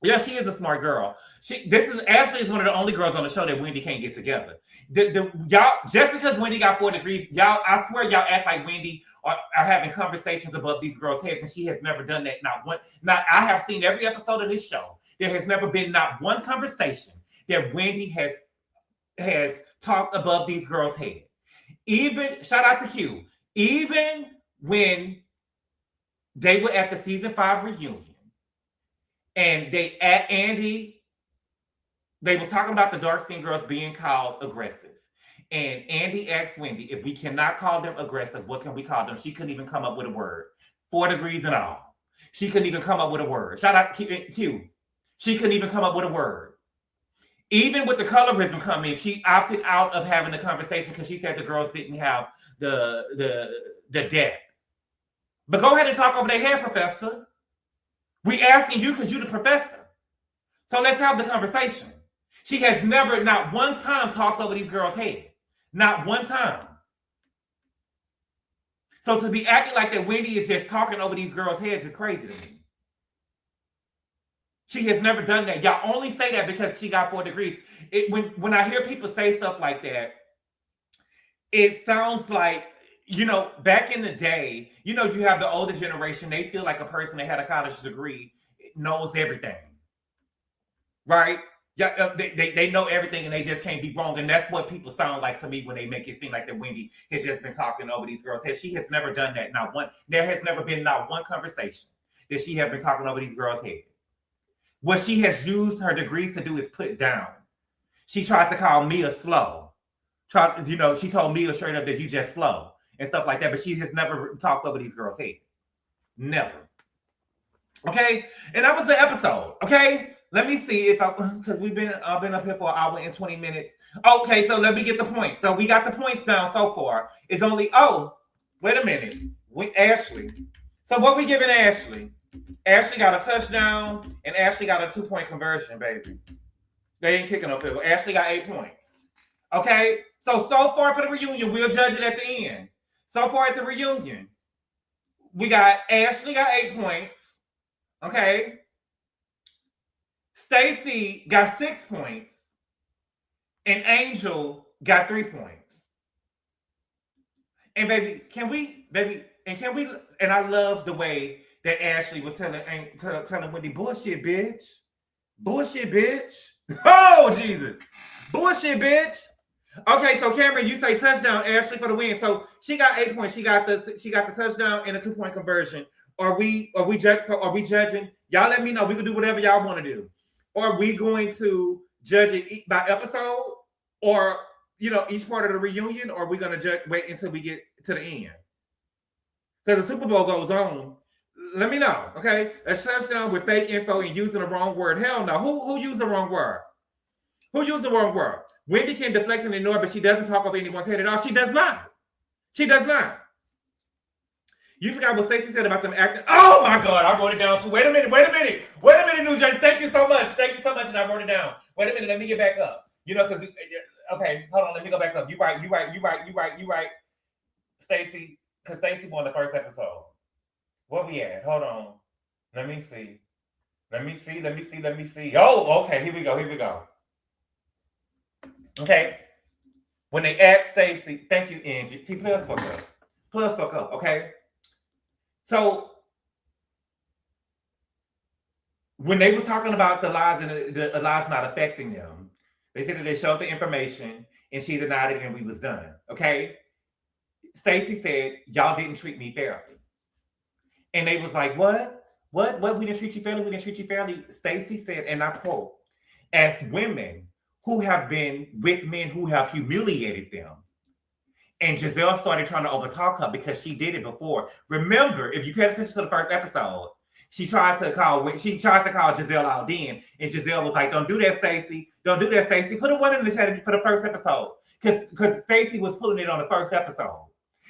Yeah, she is a smart girl. Ashley is one of the only girls on the show that Wendy can't get together. Y'all, just because Wendy got 4 degrees, y'all, I swear y'all act like Wendy are having conversations above these girls' heads, and she has never done that. I have seen every episode of this show. There has never been not one conversation that Wendy has talked above these girls' head. Even, shout out to Q, even when they were at the season 5 reunion, and Andy, they was talking about the dark skin girls being called aggressive. And Andy asked Wendy, if we cannot call them aggressive, what can we call them? She couldn't even come up with a word. 4 degrees and all. She couldn't even come up with a word. Shout out Q. She couldn't even come up with a word. Even with the colorism coming, she opted out of having the conversation because she said the girls didn't have the depth. But go ahead and talk over their head, Professor. We asking you because you're the professor. So let's have the conversation. She has never, not one time, talked over these girls' head. Not one time. So to be acting like that Wendy is just talking over these girls' heads is crazy to me. She has never done that. Y'all only say that because she got 4 degrees. When I hear people say stuff like that, it sounds like you know, back in the day, you know, you have the older generation, they feel like a person that had a college degree knows everything. Right? Yeah, they know everything and they just can't be wrong. And that's what people sound like to me when they make it seem like that Wendy has just been talking over these girls' heads. She has never done that. There has never been not one conversation that she has been talking over these girls' heads. What she has used her degrees to do is put down. She tries to call Mia slow. She told Mia straight up that you just slow and stuff like that, but she has never talked over these girls' heads. Never. Okay? And that was the episode. Okay? Let me see if because I've been up here for an hour and 20 minutes. Okay, so let me get the points. So we got the points down so far. It's only, wait a minute. Ashley. So what we giving Ashley? Ashley got a touchdown and Ashley got a 2-point conversion, baby. They ain't kicking up here. Ashley got 8 points. Okay? So far for the reunion, we'll judge it at the end. So far at the reunion, we got Ashley got 8 points. Okay? Stacey got 6 points, and Angel got 3 points. And and I love the way that Ashley was telling Wendy, bullshit, bitch. Bullshit, bitch. Oh, Jesus. Bullshit, bitch. Okay, so Cameron, you say touchdown, Ashley for the win. So she got 8 points. She got the touchdown and a 2-point conversion. Are we judging? Y'all let me know. We can do whatever y'all want to do. Are we going to judge it by episode, or each part of the reunion, or are we going to wait until we get to the end? Because the Super Bowl goes on. Let me know, okay? A touchdown with fake info and using the wrong word. Hell no. Who used the wrong word? Who used the wrong word? Wendy can deflect and ignore, but she doesn't talk over anyone's head at all. She does not. She does not. You forgot what Stacey said about them acting. Oh my God, I wrote it down. So wait a minute, New Jersey. Thank you so much. And I wrote it down. Wait a minute, let me get back up. Because okay, hold on, let me go back up. You right. Stacey, because Stacey won the first episode. What we at? Hold on. Let me see. Oh, okay, here we go. Okay. When they asked Stacey, thank you, Angie. See, plus fuck up, okay? So when they was talking about the lies and the lies not affecting them, they said that they showed the information and she denied it and we was done. Okay. Stacey said, y'all didn't treat me fairly. And they was like, what? We didn't treat you fairly? Stacey said, and I quote, as women who have been with men who have humiliated them, and Giselle started trying to overtalk her because she did it before. Remember, if you pay attention to the first episode, she tried to call Giselle out then, and Giselle was like, "Don't do that, Stacey. Don't do that, Stacey. Put a 1 in the chat for the first episode," because Stacey was pulling it on the first episode,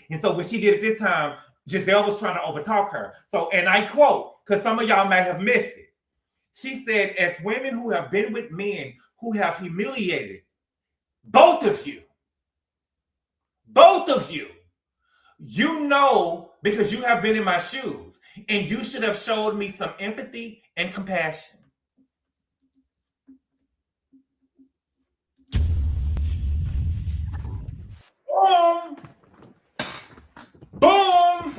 and so when she did it this time, Giselle was trying to overtalk her. So, and I quote, because some of y'all may have missed it. She said, "As women who have been with men who have humiliated both of you." You know, because you have been in my shoes, and you should have showed me some empathy and compassion. Boom.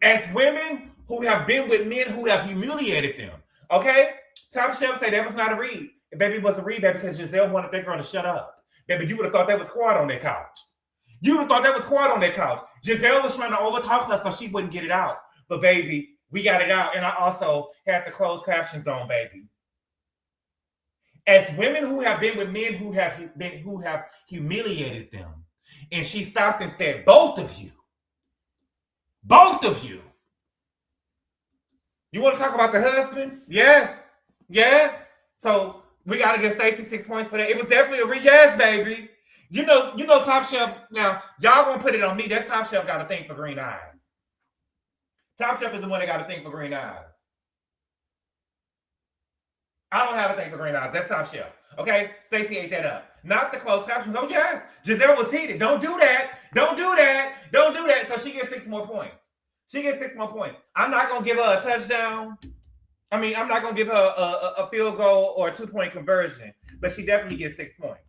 As women who have been with men who have humiliated them. Okay? Top Chef say that was not a read. Baby, it was a read, baby, because Giselle wanted that girl to shut up. Baby, you would have thought that was squad on that couch. Giselle was trying to overtalk her so she wouldn't get it out. But baby, we got it out. And I also had the closed captions on, baby. As women who have been with men who have humiliated them. And she stopped and said, both of you. You want to talk about the husbands? Yes. So we got to give Stacey 6 points for that. It was definitely a yes, baby. You know, Top Chef. Now, y'all gonna put it on me. That's Top Chef got a thing for green eyes. Top Chef is the one that got a thing for green eyes. I don't have a thing for green eyes. That's Top Chef. Okay? Stacey ate that up. Not the closed captions. Oh, yes. Giselle was heated. Don't do that. So she gets 6 more points. I'm not going to give her a touchdown. I'm not going to give her a field goal or a 2-point conversion. But she definitely gets 6 points.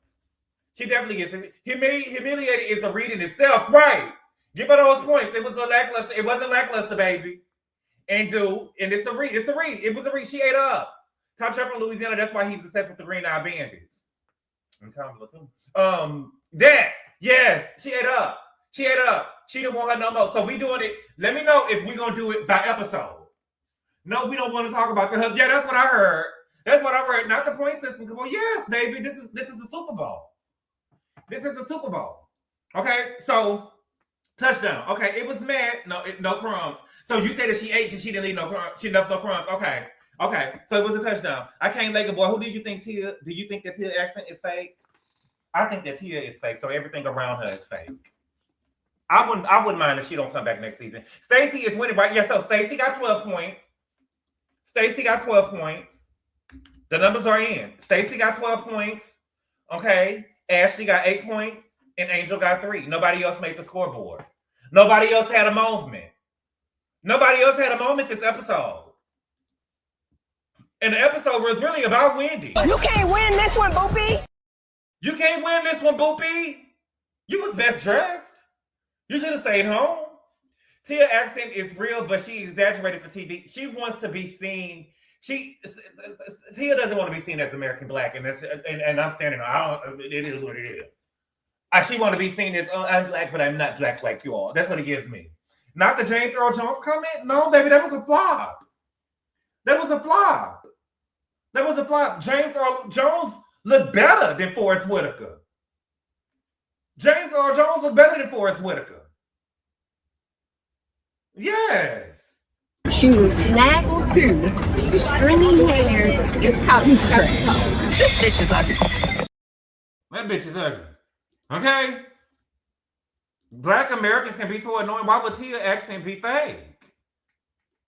She definitely gets humiliated is a read in itself, right? Give her those points. It was a lackluster. It wasn't lackluster, baby. And it's a read. It's a read. It was a read. She ate up. Top chef from Louisiana. That's why he was obsessed with the Green Eye Bandits. And Kamala too. That yes, she ate up. She ate up. She didn't want her no more. So we doing it. Let me know if we gonna do it by episode. No, we don't want to talk about the husband. Yeah, that's what I heard. That's what I heard. Not the point system. Well, yes, baby. This is the Super Bowl. This is the Super Bowl. Okay, so touchdown. Okay, it was mad. No crumbs. So you said that she ate and she didn't leave no crumbs. She left no crumbs. Okay. So it was a touchdown. I can't make a boy. Who do you think Tia? Do you think that Tia accent is fake? I think that Tia is fake. So everything around her is fake. I wouldn't mind if she don't come back next season. Stacey is winning, right? Yeah. So Stacey got 12 points. Stacey got 12 points. The numbers are in. Stacey got 12 points. Okay. Ashley got 8 points. And Angel got 3. Nobody else made the scoreboard. Nobody else had a moment. Nobody else had a moment this episode. And the episode was really about Wendy. You can't win this one, Boopy. You can't win this one, Boopy. You was best dressed. You should have stayed home. Tia's accent is real, but she exaggerated for TV. She wants to be seen. Tia doesn't want to be seen as American Black, and I'm standing on. It is what it is. She want to be seen as I'm Black, but I'm not Black like you all. That's what it gives me. Not the James Earl Jones comment. No, baby, that was a flop. That was a flop. That was a flop. James Earl Jones looked better than Forrest Whitaker. James Earl Jones looked better than Forrest Whitaker. Yes. She was snaggled too. Stringy hair and cotton skirt. This bitch is ugly. That bitch is ugly. Okay? Black Americans can be so annoying. Why would Tia accent be fake?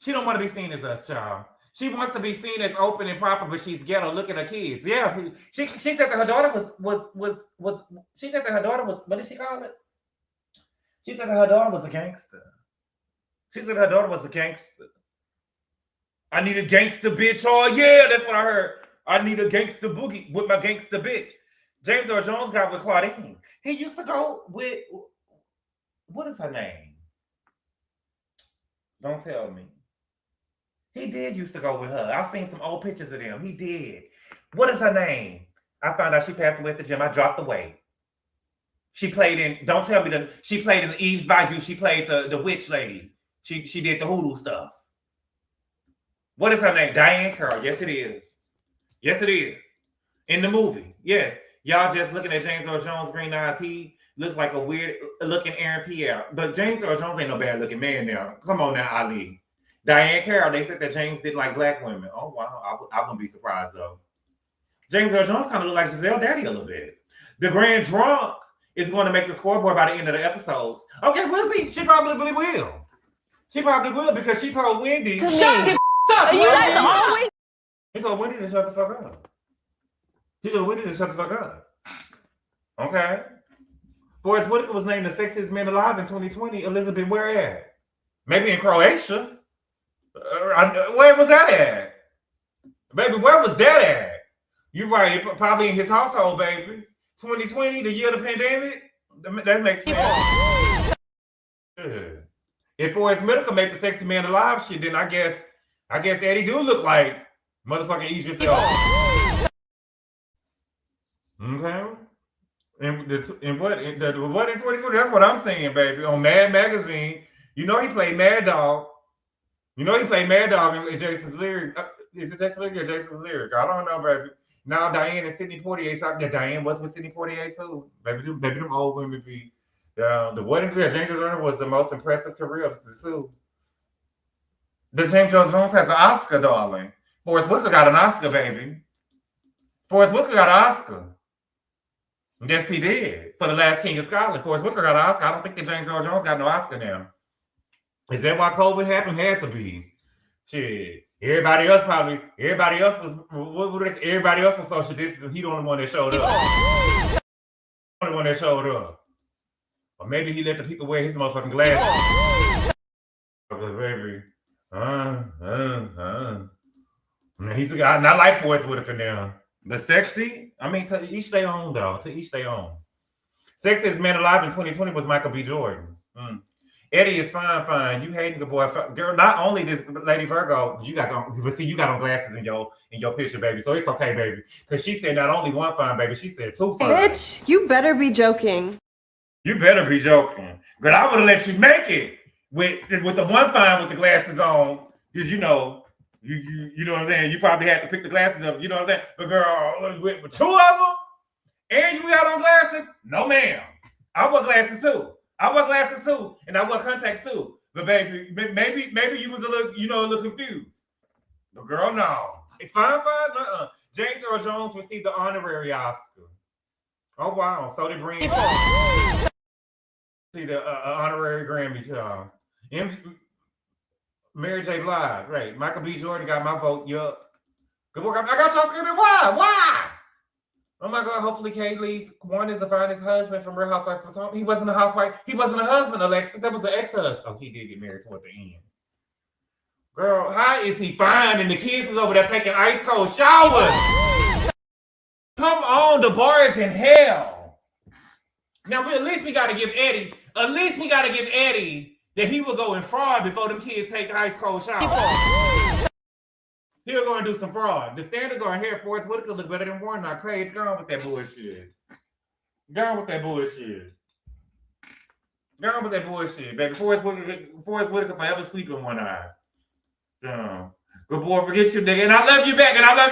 She don't want to be seen as us, child. She wants to be seen as open and proper, but she's ghetto. Look at her kids. Yeah, she said that her daughter was. She said that her daughter was. What did she call it? She said that her daughter was a gangster. She said her daughter was a gangster. I need a gangster bitch. Oh yeah, that's what I heard. I need a gangster boogie with my gangster bitch. James Earl Jones got with Claudine. He used to go with. What is her name? Don't tell me. He did used to go with her. I've seen some old pictures of them. He did. What is her name? I found out she passed away at the gym. I dropped the weight. She played in, don't tell me she played in the Eve's Bayou. She played the witch lady. She did the hoodoo stuff. What is her name? Diane Carroll. Yes, it is. Yes, it is. In the movie. Yes. Y'all just looking at James Earl Jones' green eyes. He looks like a weird looking Aaron Pierre. But James Earl Jones ain't no bad looking man now. Come on now, Ali. Diane Carroll, they said that James didn't like black women. Oh, wow. I wouldn't be surprised, though. James Earl Jones kind of look like Giselle Daddy a little bit. The Grand Drunk is going to make the scoreboard by the end of the episodes. Okay, we'll see. She probably will. She probably will because she told Wendy. Shut the up. You guys always. He told Wendy to shut the fuck up. He told Wendy to shut the fuck up. Okay. Forrest Whitaker was named the sexiest man alive in 2020. Elizabeth, where at? Maybe in Croatia. Where was that at? Baby, where was that at? You're right. Probably in his household, baby. 2020, the year of the pandemic. That makes sense. Yeah. If Forrest Whitaker made the sexy man alive shit, then I guess Eddie do look like motherfucking Idris Elba. Okay. And what in 2020? That's what I'm saying, baby. On Mad Magazine, you know he played Mad Dog. You know he played Mad Dog in Jason's Lyric. Is it Jason's Lyric or Jason's Lyric? I don't know, baby. Now Diane and Sidney Poitier. Yeah, Diane was with Sidney Poitier too. Baby, them old women be. The wedding career of James Earl Jones was the most impressive career of the two. The James Earl Jones has an Oscar, darling. Forrest Whitaker got an Oscar, baby. Forrest Whitaker got an Oscar. Yes, he did. For The Last King of Scotland. Forrest Whitaker got an Oscar. I don't think that James Earl Jones got no Oscar now. Is that why COVID happened? Had to be. Shit. Everybody else was social distancing. He the only one that showed up. The only one that showed up. Or maybe he let the people wear his motherfucking glasses. Baby. He's a guy not like Forrest Whitaker now. But sexy, I mean, to each their own, though. To each their own. Sexiest man alive in 2020 was Michael B. Jordan. Eddie is fine. You hating the boy, girl. Not only this Lady Virgo, you got on glasses in your picture, baby. So it's okay, baby. Because she said not only one fine, baby. She said two fine. Bitch, you better be joking. You better be joking. Girl, I would have let you make it with the one fine with the glasses on. Because you know what I'm saying. You probably had to pick the glasses up. You know what I'm saying. But girl, with two of them, and you got on glasses? No, ma'am. I wear glasses too. And I wear contacts too. But baby, maybe you was a little confused. But girl, no. Fine. James Earl Jones received the honorary Oscar. Oh wow! So did Brandon. See the honorary Grammy, y'all. Mary J. Blige, right? Michael B. Jordan got my vote. Yup. Good work. I got y'all screaming. Why? Oh my God! Hopefully, Kaylee One is the finest husband from Real Housewives of Potomac. He wasn't a housewife. He wasn't a husband, Alexis. That was an ex-husband. Oh, he did get married toward the end. Girl, how is he fine? And the kids is over there taking ice cold showers. Come on, the bar is in hell. Now, at least we got to give Eddie. That he will go and fraud before them kids take the ice cold shower. He'll go and do some fraud. The standards are here. Forrest Whitaker look better than Warnock. Paige, go on with that bullshit. Baby. Forrest Whitaker forever sleep in one eye. Good boy, forget you, nigga. And I love you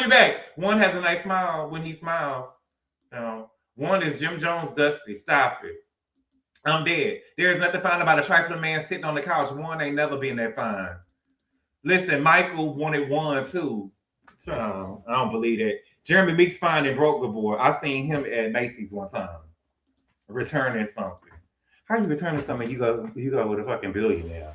back. One has a nice smile when he smiles. One is Jim Jones Dusty. Stop it. I'm dead. There is nothing fine about a trifling man sitting on the couch. One ain't never been that fine. Listen, Michael wanted one too. So I don't believe that. Jeremy Meeks fine and broke Gabor. I seen him at Macy's one time. Returning something. How you returning something? You go with a fucking billionaire.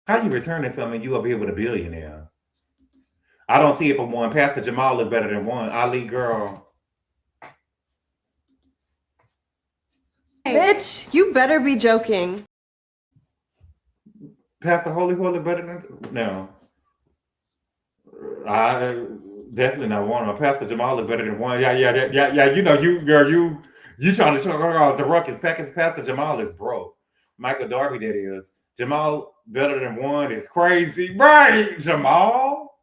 How you returning something? You over here with a billionaire. I don't see it for one. Pastor Jamal look better than one. Ali girl. Bitch, you better be joking. Pastor Holy better than no. I definitely not one. Pastor Jamal look better than one. Yeah. You know, you trying to show the ruckus. Pastor Jamal is broke. Michael Darby, that is. Jamal better than one is crazy, right? Jamal,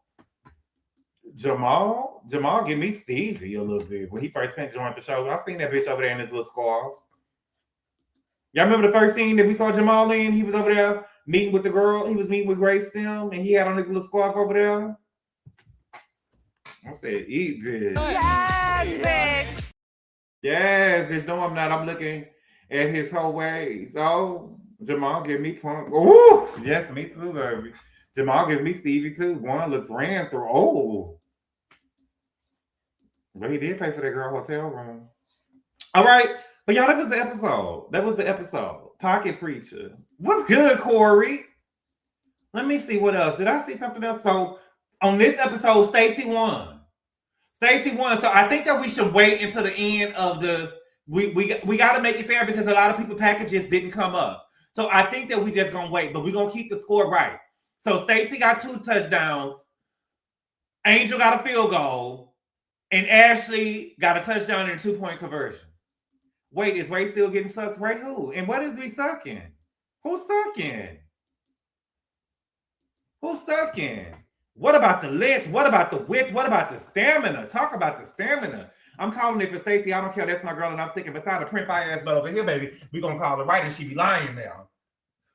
give me Stevie a little bit when he first joined the show. I seen that bitch over there in his little scarf. Y'all remember the first scene that we saw Jamal in? He was over there meeting with the girl. He was meeting with Grace Stem, and he had on his little scarf over there. I said, eat, bitch. Yes, bitch. No, I'm not. I'm looking at his whole ways. Oh, Jamal give me punk. Ooh, yes, me too, baby. Jamal gives me Stevie too. One looks ran through. Oh, but he did pay for that girl hotel room. All right. But y'all, that was the episode. Pocket Preacher. What's good, Corey? Let me see what else. Did I see something else? So on this episode, Stacey won. So I think that we should wait until the end of the. We got to make it fair because a lot of people packages didn't come up. So I think that we just gonna wait, but we're gonna keep the score right. So Stacey got 2 touchdowns. Angel got a field goal, and Ashley got a touchdown and a 2-point conversion. Wait, is Ray still getting sucked? Ray who? And what is we sucking? Who's sucking? What about the length? What about the width? What about the stamina? Talk about the stamina. I'm calling it for Stacey. I don't care. That's my girl, and I'm sticking beside her. Print fire ass, but over here, baby, we gonna call it right, and she be lying now.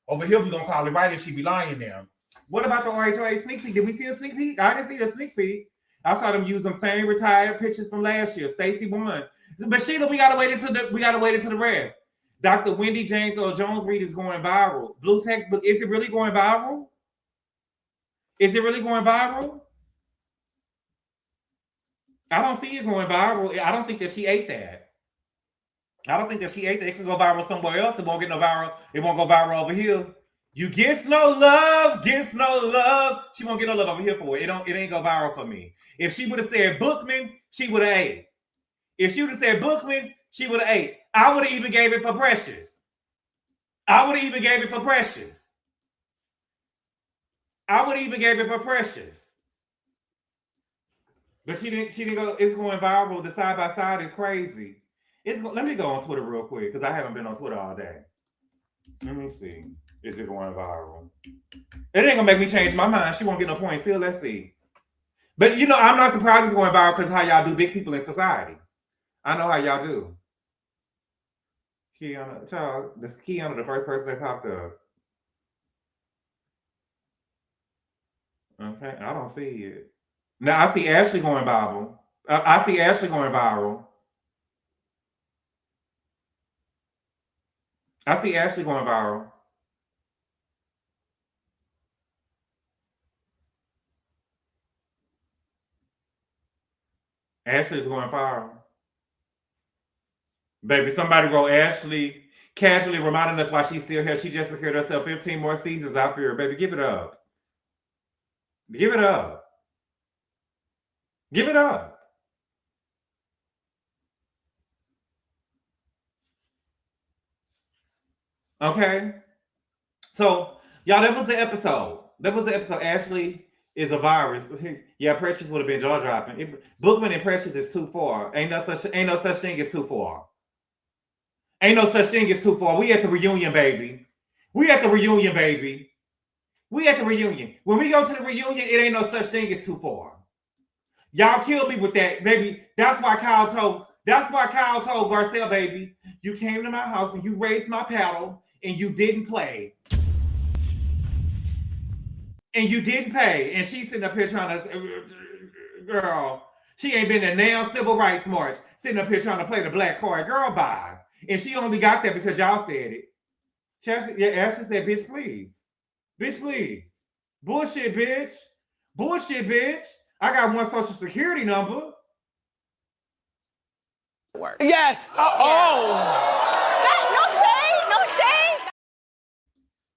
Over here, we gonna call it right, and she be lying now. What about the RHOA sneak peek? Did we see a sneak peek? I didn't see a sneak peek. I saw them use them same retired pictures from last year. Stacey won. But Sheila, we gotta wait until the rest. Dr. Wendy James Earl Jones read is going viral. Blue textbook, is it really going viral? I don't see it going viral. I don't think that she ate that. It could go viral somewhere else. It won't get no viral. It won't go viral over here. You gets no love. She won't get no love over here for it. It ain't go viral for me. If she would have said Bookman, she would have ate. I would have even gave it for Precious. I would even gave it for Precious. But she didn't go. It's going viral. The side by side is crazy. Let me go on Twitter real quick because I haven't been on Twitter all day. Let me see. Is it going viral? It ain't gonna make me change my mind. She won't get no points. Still, let's see. But you know, I'm not surprised it's going viral because how y'all do big people in society. I know how y'all do. Kiana, child, Kiana, the first person that popped up. Okay, I don't see it. Now I see Ashley going viral. I see Ashley going viral. I see Ashley going viral. Ashley is going viral. Baby, somebody wrote Ashley casually reminding us why she's still here. She just secured herself 15 more seasons out here. Baby, give it up. Give it up. Give it up. Okay. So, y'all, that was the episode. That was the episode. Ashley is a virus. Yeah, Precious would have been jaw dropping. Bookman and Precious is too far. Ain't no such thing as too far. Ain't no such thing as too far. We at the reunion, baby. We at the reunion, baby. We at the reunion. When we go to the reunion, it ain't no such thing as too far. Y'all kill me with that, baby. That's why Kyle told Garcelle, baby, you came to my house and you raised my paddle and you didn't play. And you didn't pay. And she's sitting up here trying to, girl, she ain't been to now civil rights march, sitting up here trying to play the black card. Girl, bye. And she only got that because y'all said it. Ashley said, bitch, please. Bitch, please. Bullshit, bitch. Bullshit, bitch. I got one social security number. Yes. No shade. No shade.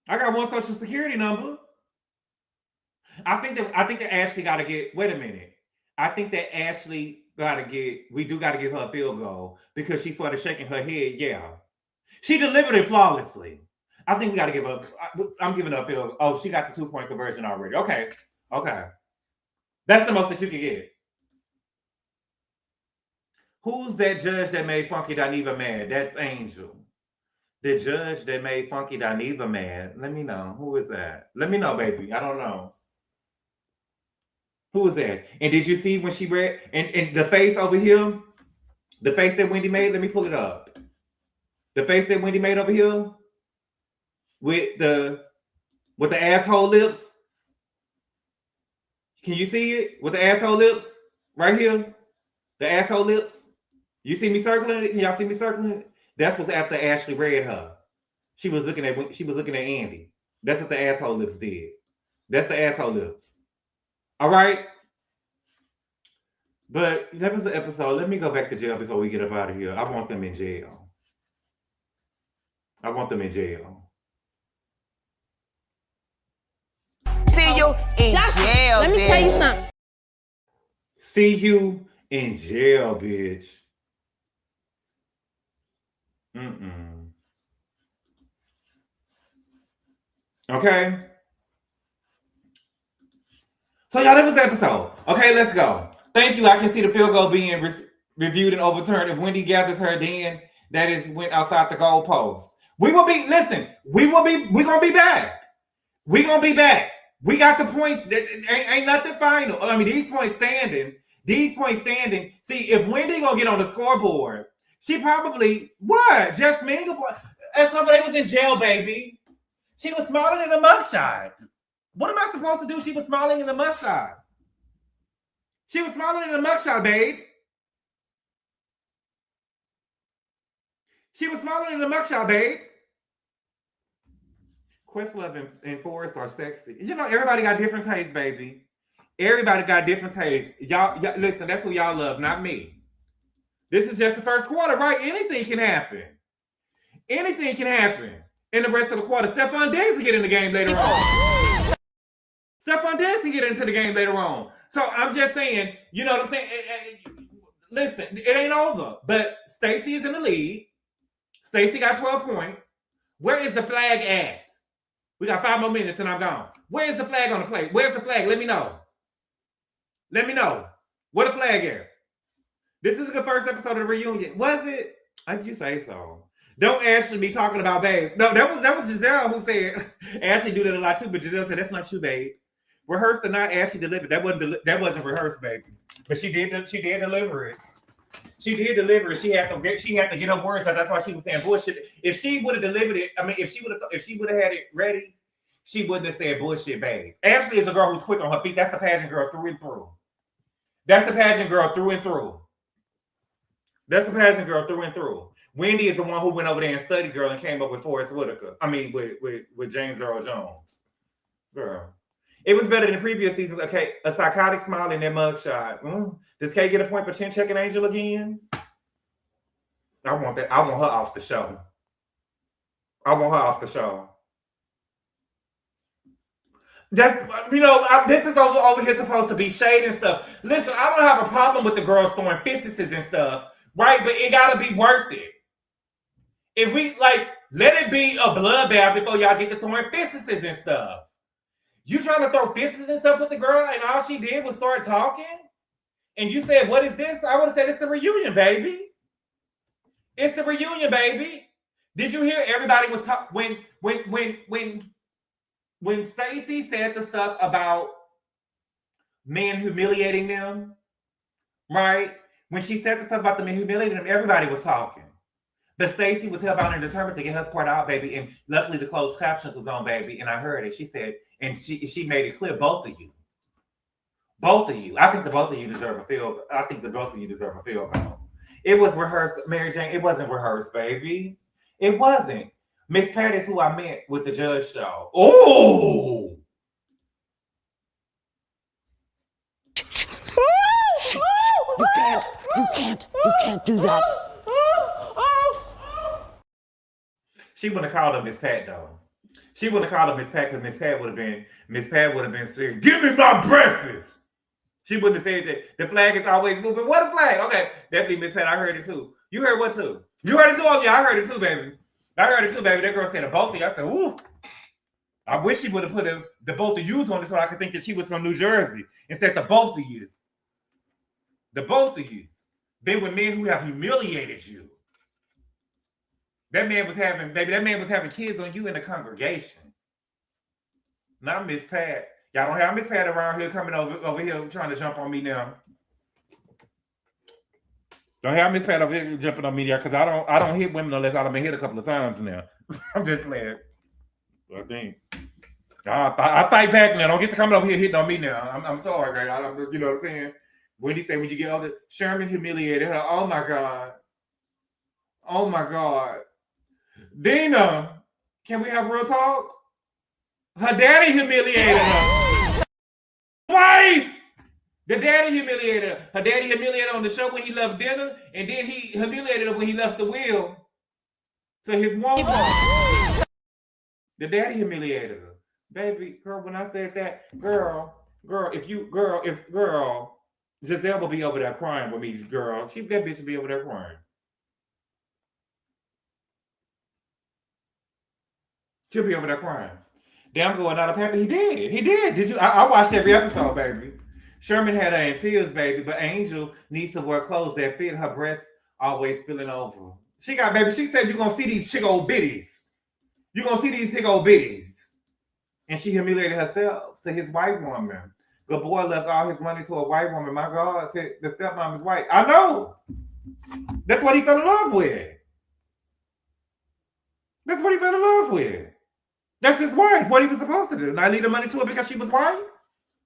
I got one social security number. I think that Ashley got to get, wait a minute. I think that Ashley we do got to give her a field goal because she started shaking her head. Yeah. She delivered it flawlessly. I think we got to give her, I'm giving her a field goal. Oh, she got the 2-point conversion already. Okay. That's the most that you can get. Who's that judge that made Funky Dineva mad? That's Angel. The judge that made Funky Dineva mad. Let me know. Who is that? Let me know, baby. I don't know. Who was that? And did you see when she read and the face over here? The face that Wendy made? Let me pull it up. The face that Wendy made over here with the asshole lips. Can you see it? With the asshole lips? Right here? The asshole lips? You see me circling it? Can y'all see me circling it? That's what's after Ashley read her. She was looking at Andy. That's what the asshole lips did. That's the asshole lips. All right. But that was the episode. Let me go back to jail before we get up out of here. I want them in jail. See you in jail. Let me tell you something. See you in jail, bitch. Okay. So y'all, that was the episode. Okay, let's go. Thank you. I can see the field goal being reviewed and overturned. If Wendy gathers her, then that is went outside the goal post. We're gonna be back. We're gonna be back. We got the points. Ain't nothing final. I mean, these points standing. See, if Wendy gonna get on the scoreboard, she probably what? Just me? That's not what was in jail, baby. She was smiling in the mugshot. What am I supposed to do? She was smiling in the mugshot. She was smiling in the mugshot, babe. She was smiling in the mugshot, babe. Questlove and Forrest are sexy. You know, everybody got different tastes, baby. Everybody got different tastes. Y'all, listen, that's who y'all love, not me. This is just the first quarter, right? Anything can happen. Anything can happen in the rest of the quarter. Stephon Diggs will get in the game later on. Stephon Diggs can get into the game later on. So I'm just saying, you know what I'm saying? Listen, it ain't over. But Stacey is in the lead. Stacey got 12 points. Where is the flag at? We got 5 more minutes and I'm gone. Where's the flag on the plate? Where's the flag? Let me know. Let me know. Where the flag at? This is the first episode of the reunion. Was it? If you say so. Don't Ashley me talking about babe. No, that was Giselle who said Ashley do that a lot too, but Giselle said that's not you, babe. Rehearsed or not, Ashley delivered. That wasn't rehearsed, baby. But she did deliver it. She did deliver it. She had to get her words out. That's why she was saying bullshit. If she would have delivered it, I mean, if she would have had it ready, she wouldn't have said bullshit, babe. Ashley is a girl who's quick on her feet. That's the pageant girl through and through. That's the pageant girl through and through. That's the pageant girl through and through. Wendy is the one who went over there and studied, girl, and came up with Forrest Whitaker. I mean, with James Earl Jones. Girl. It was better than previous seasons. Okay, a psychotic smile in that mugshot. Does Kay get a point for chin checking Angel again? I want that. I want her off the show. I want her off the show. That's, this is over here supposed to be shade and stuff. Listen, I don't have a problem with the girls throwing fists and stuff, right? But it gotta be worth it. If we let it be a bloodbath before y'all get to throwing fists and stuff. You trying to throw fists and stuff with the girl, and all she did was start talking? And you said, what is this? I would have said, it's the reunion, baby. It's the reunion, baby. Did you hear everybody was talking when Stacey said the stuff about men humiliating them, right? When she said the stuff about the men humiliating them, everybody was talking. But Stacey was hellbound and determined to get her part out, baby. And luckily the closed captions was on, baby. And I heard it. She said, and she made it clear, both of you. Both of you. I think the both of you deserve a field. I think the both of you deserve a field goal. It was rehearsed, Mary Jane. It wasn't rehearsed, baby. It wasn't. Miss Pat is who I meant with the judge show. Oh! You can't do that. She wouldn't have called her Miss Pat though. She wouldn't have called her Miss Pat because Miss Pat would have been saying, "Give me my breakfast." She wouldn't have said that. The flag is always moving. What a flag? Okay, definitely Miss Pat. I heard it too. You heard what too? You heard it too? Oh yeah, I heard it too, baby. I heard it too, baby. That girl said the both of you. I said, ooh. I wish she would have put the both of yous on it so I could think that she was from New Jersey and said the both of yous. The both of yous. Been with men who have humiliated you. That man was having kids on you in the congregation. Not Miss Pat. Y'all don't have Miss Pat around here coming over here trying to jump on me now. Don't have Miss Pat over here jumping on me there because I don't hit women unless I've been hit a couple of times now. I'm just playing. I think. I fight back now. Don't get to coming over here hitting on me now. I'm sorry, right? You know what I'm saying? Wendy said when you get older, Sherman humiliated her. Oh my God. Oh my God. Dina, can we have real talk? Her daddy humiliated her. Twice! The daddy humiliated her. Her daddy humiliated her on the show when he left dinner, and then he humiliated her when he left the wheel to his woman. The daddy humiliated her. Baby, girl, when I said that, girl, if Giselle will be over there crying with me, girl. That bitch will be over there crying. She'll be over there crying. Damn, going out of Pepper. He did. Did you? I watched every episode, baby. Sherman had her in tears, baby, but Angel needs to wear clothes that fit her breasts, always spilling over. She said you're going to see these chick old bitties. You're going to see these chick old bitties. And she humiliated herself to his white woman. Gabor left all his money to a white woman. My God, the stepmom is white. I know. That's what he fell in love with. That's what he fell in love with. That's his wife. What he was supposed to do. Not leave the money to her because she was white?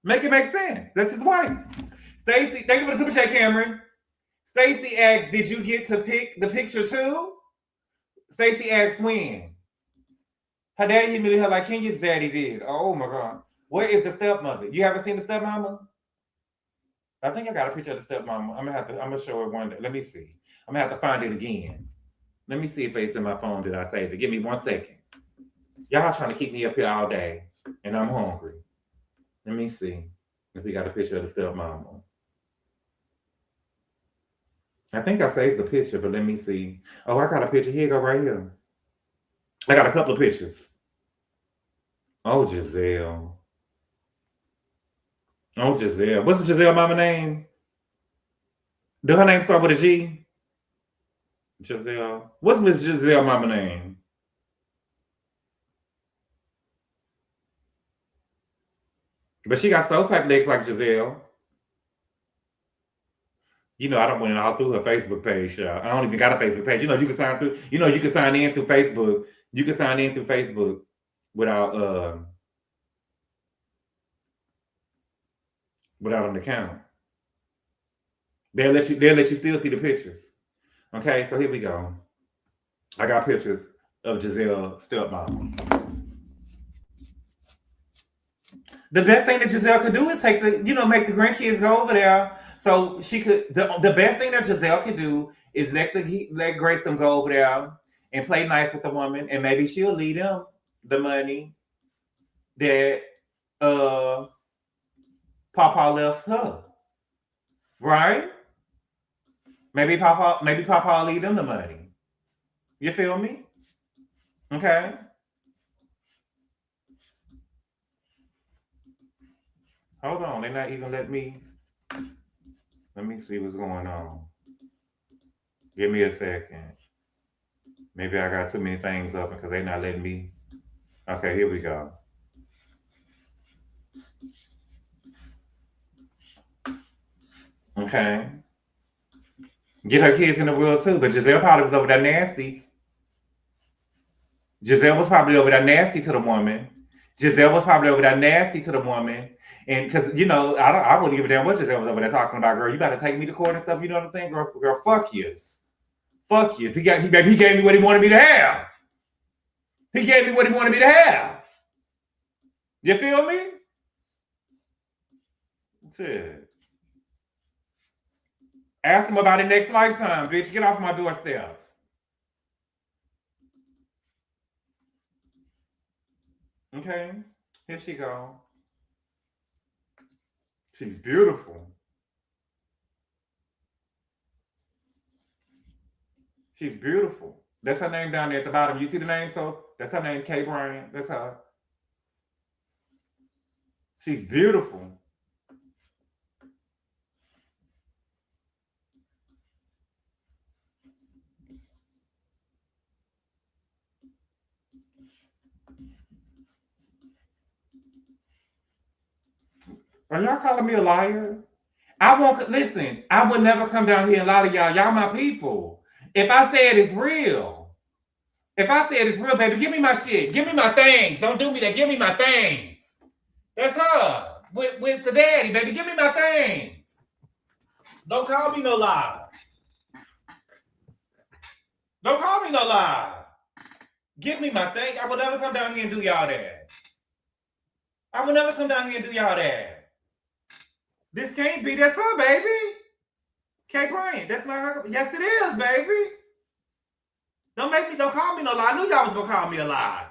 Make it make sense. That's his wife. Stacey, thank you for the super chat, Cameron. Stacey asked, did you get to pick the picture too? Stacey asked when. Her daddy humiliated her like Kenya's daddy did. Oh my God. Where is the stepmother? You haven't seen the stepmama? I think I got a picture of the stepmama. I'm gonna show her one day. Let me see. I'm gonna have to find it again. Let me see if it's in my phone. Did I save it? Give me 1 second. Y'all trying to keep me up here all day, and I'm hungry. Let me see if we got a picture of the stepmama. I think I saved the picture, but let me see. Oh, I got a picture. Here you go, right here. I got a couple of pictures. Oh, Giselle. Oh, Giselle. What's Giselle mama name? Do her name start with a G? Giselle. What's Miss Giselle mama name? But she got stovepipe legs like Giselle. You know, I don't went all through her Facebook page. I don't even got a Facebook page. You know, you can sign through. You know, you can sign in through Facebook. You can sign in through Facebook without an account. They'll let you still see the pictures. Okay, so here we go. I got pictures of Giselle stepmom. The best thing that Giselle could do is make the grandkids go over there. So she could. The best thing that Giselle could do is let Grace them go over there and play nice with the woman, and maybe she'll leave them the money that Papa left her. Right? Maybe Papa will leave them the money. You feel me? Okay. Hold on, they're not even letting me. Let me see what's going on. Give me a second. Maybe I got too many things up because they're not letting me. Okay, here we go. Okay. Get her kids in the world too, but Giselle probably was over there nasty. Giselle was probably over there nasty to the woman. And because, I wouldn't give a damn what Giselle was over there talking about, girl. You got to take me to court and stuff. You know what I'm saying? Girl, fuck yes. Fuck yes. He gave me what he wanted me to have. You feel me? Shit. Ask him about it next lifetime, bitch. Get off my doorsteps. Okay. Here she go. She's beautiful. That's her name down there at the bottom. You see the name? So that's her name, Kay Bryant. That's her. She's beautiful. Are y'all calling me a liar? I would never come down here and lie to y'all. Y'all my people. If I said it's real, baby, give me my shit. Give me my things. Don't do me that. Give me my things. That's her. With the daddy, baby. Give me my things. Don't call me no lie. Give me my thing. I will never come down here and do y'all that. This can't be. That's her, baby. Kay Bryant. That's not her. Yes, it is, baby. Don't call me no lie. I knew y'all was going to call me a lie.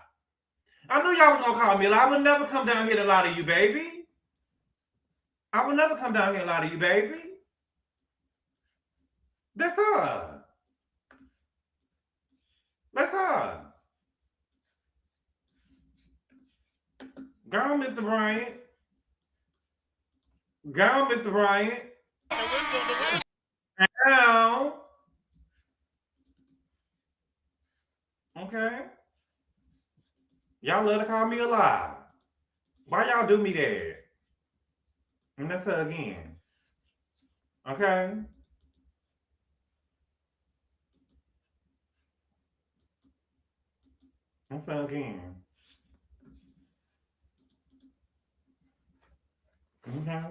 I would never come down here to lie to you, baby. That's her. Go on, Mr. Bryant. Now. Okay. Y'all love to call me a lie. Why y'all do me that? And that's her again. Okay. That's her again. Okay.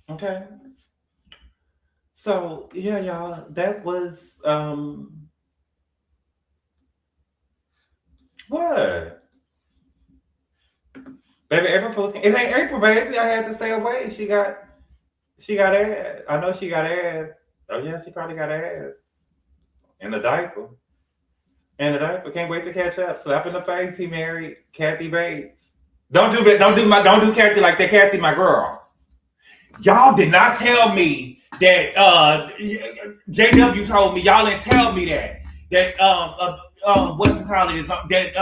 Okay. So yeah, y'all, that was what? Baby, April Fool's. It ain't April, baby. I had to stay away. She got ass. I know she got ass. Oh yeah, she probably got ass. And a diaper. Can't wait to catch up. Slap in the face. He married Kathy Bates. Don't do that. Don't do Kathy like that. Kathy, my girl. Y'all did not tell me that JW told me. Y'all didn't tell me that what's the call it is that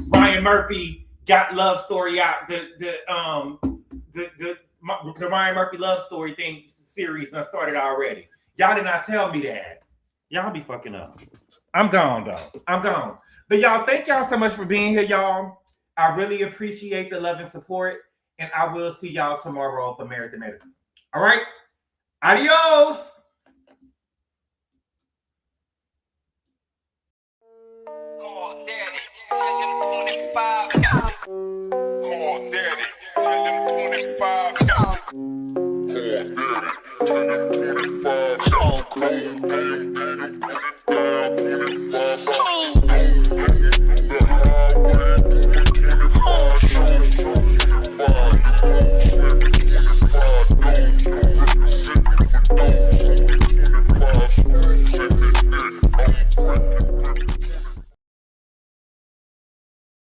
Ryan Murphy got love story out the Ryan Murphy love story thing series started already. Y'all did not tell me that. Y'all be fucking up. I'm gone though. I'm gone. But y'all, thank y'all so much for being here, y'all. I really appreciate the love and support, and I will see y'all tomorrow for Married to Medicine. All right? Adios! Call daddy, tell him 25 got it. Call daddy, tell him 25 got it. Call daddy, tell him 25 got it.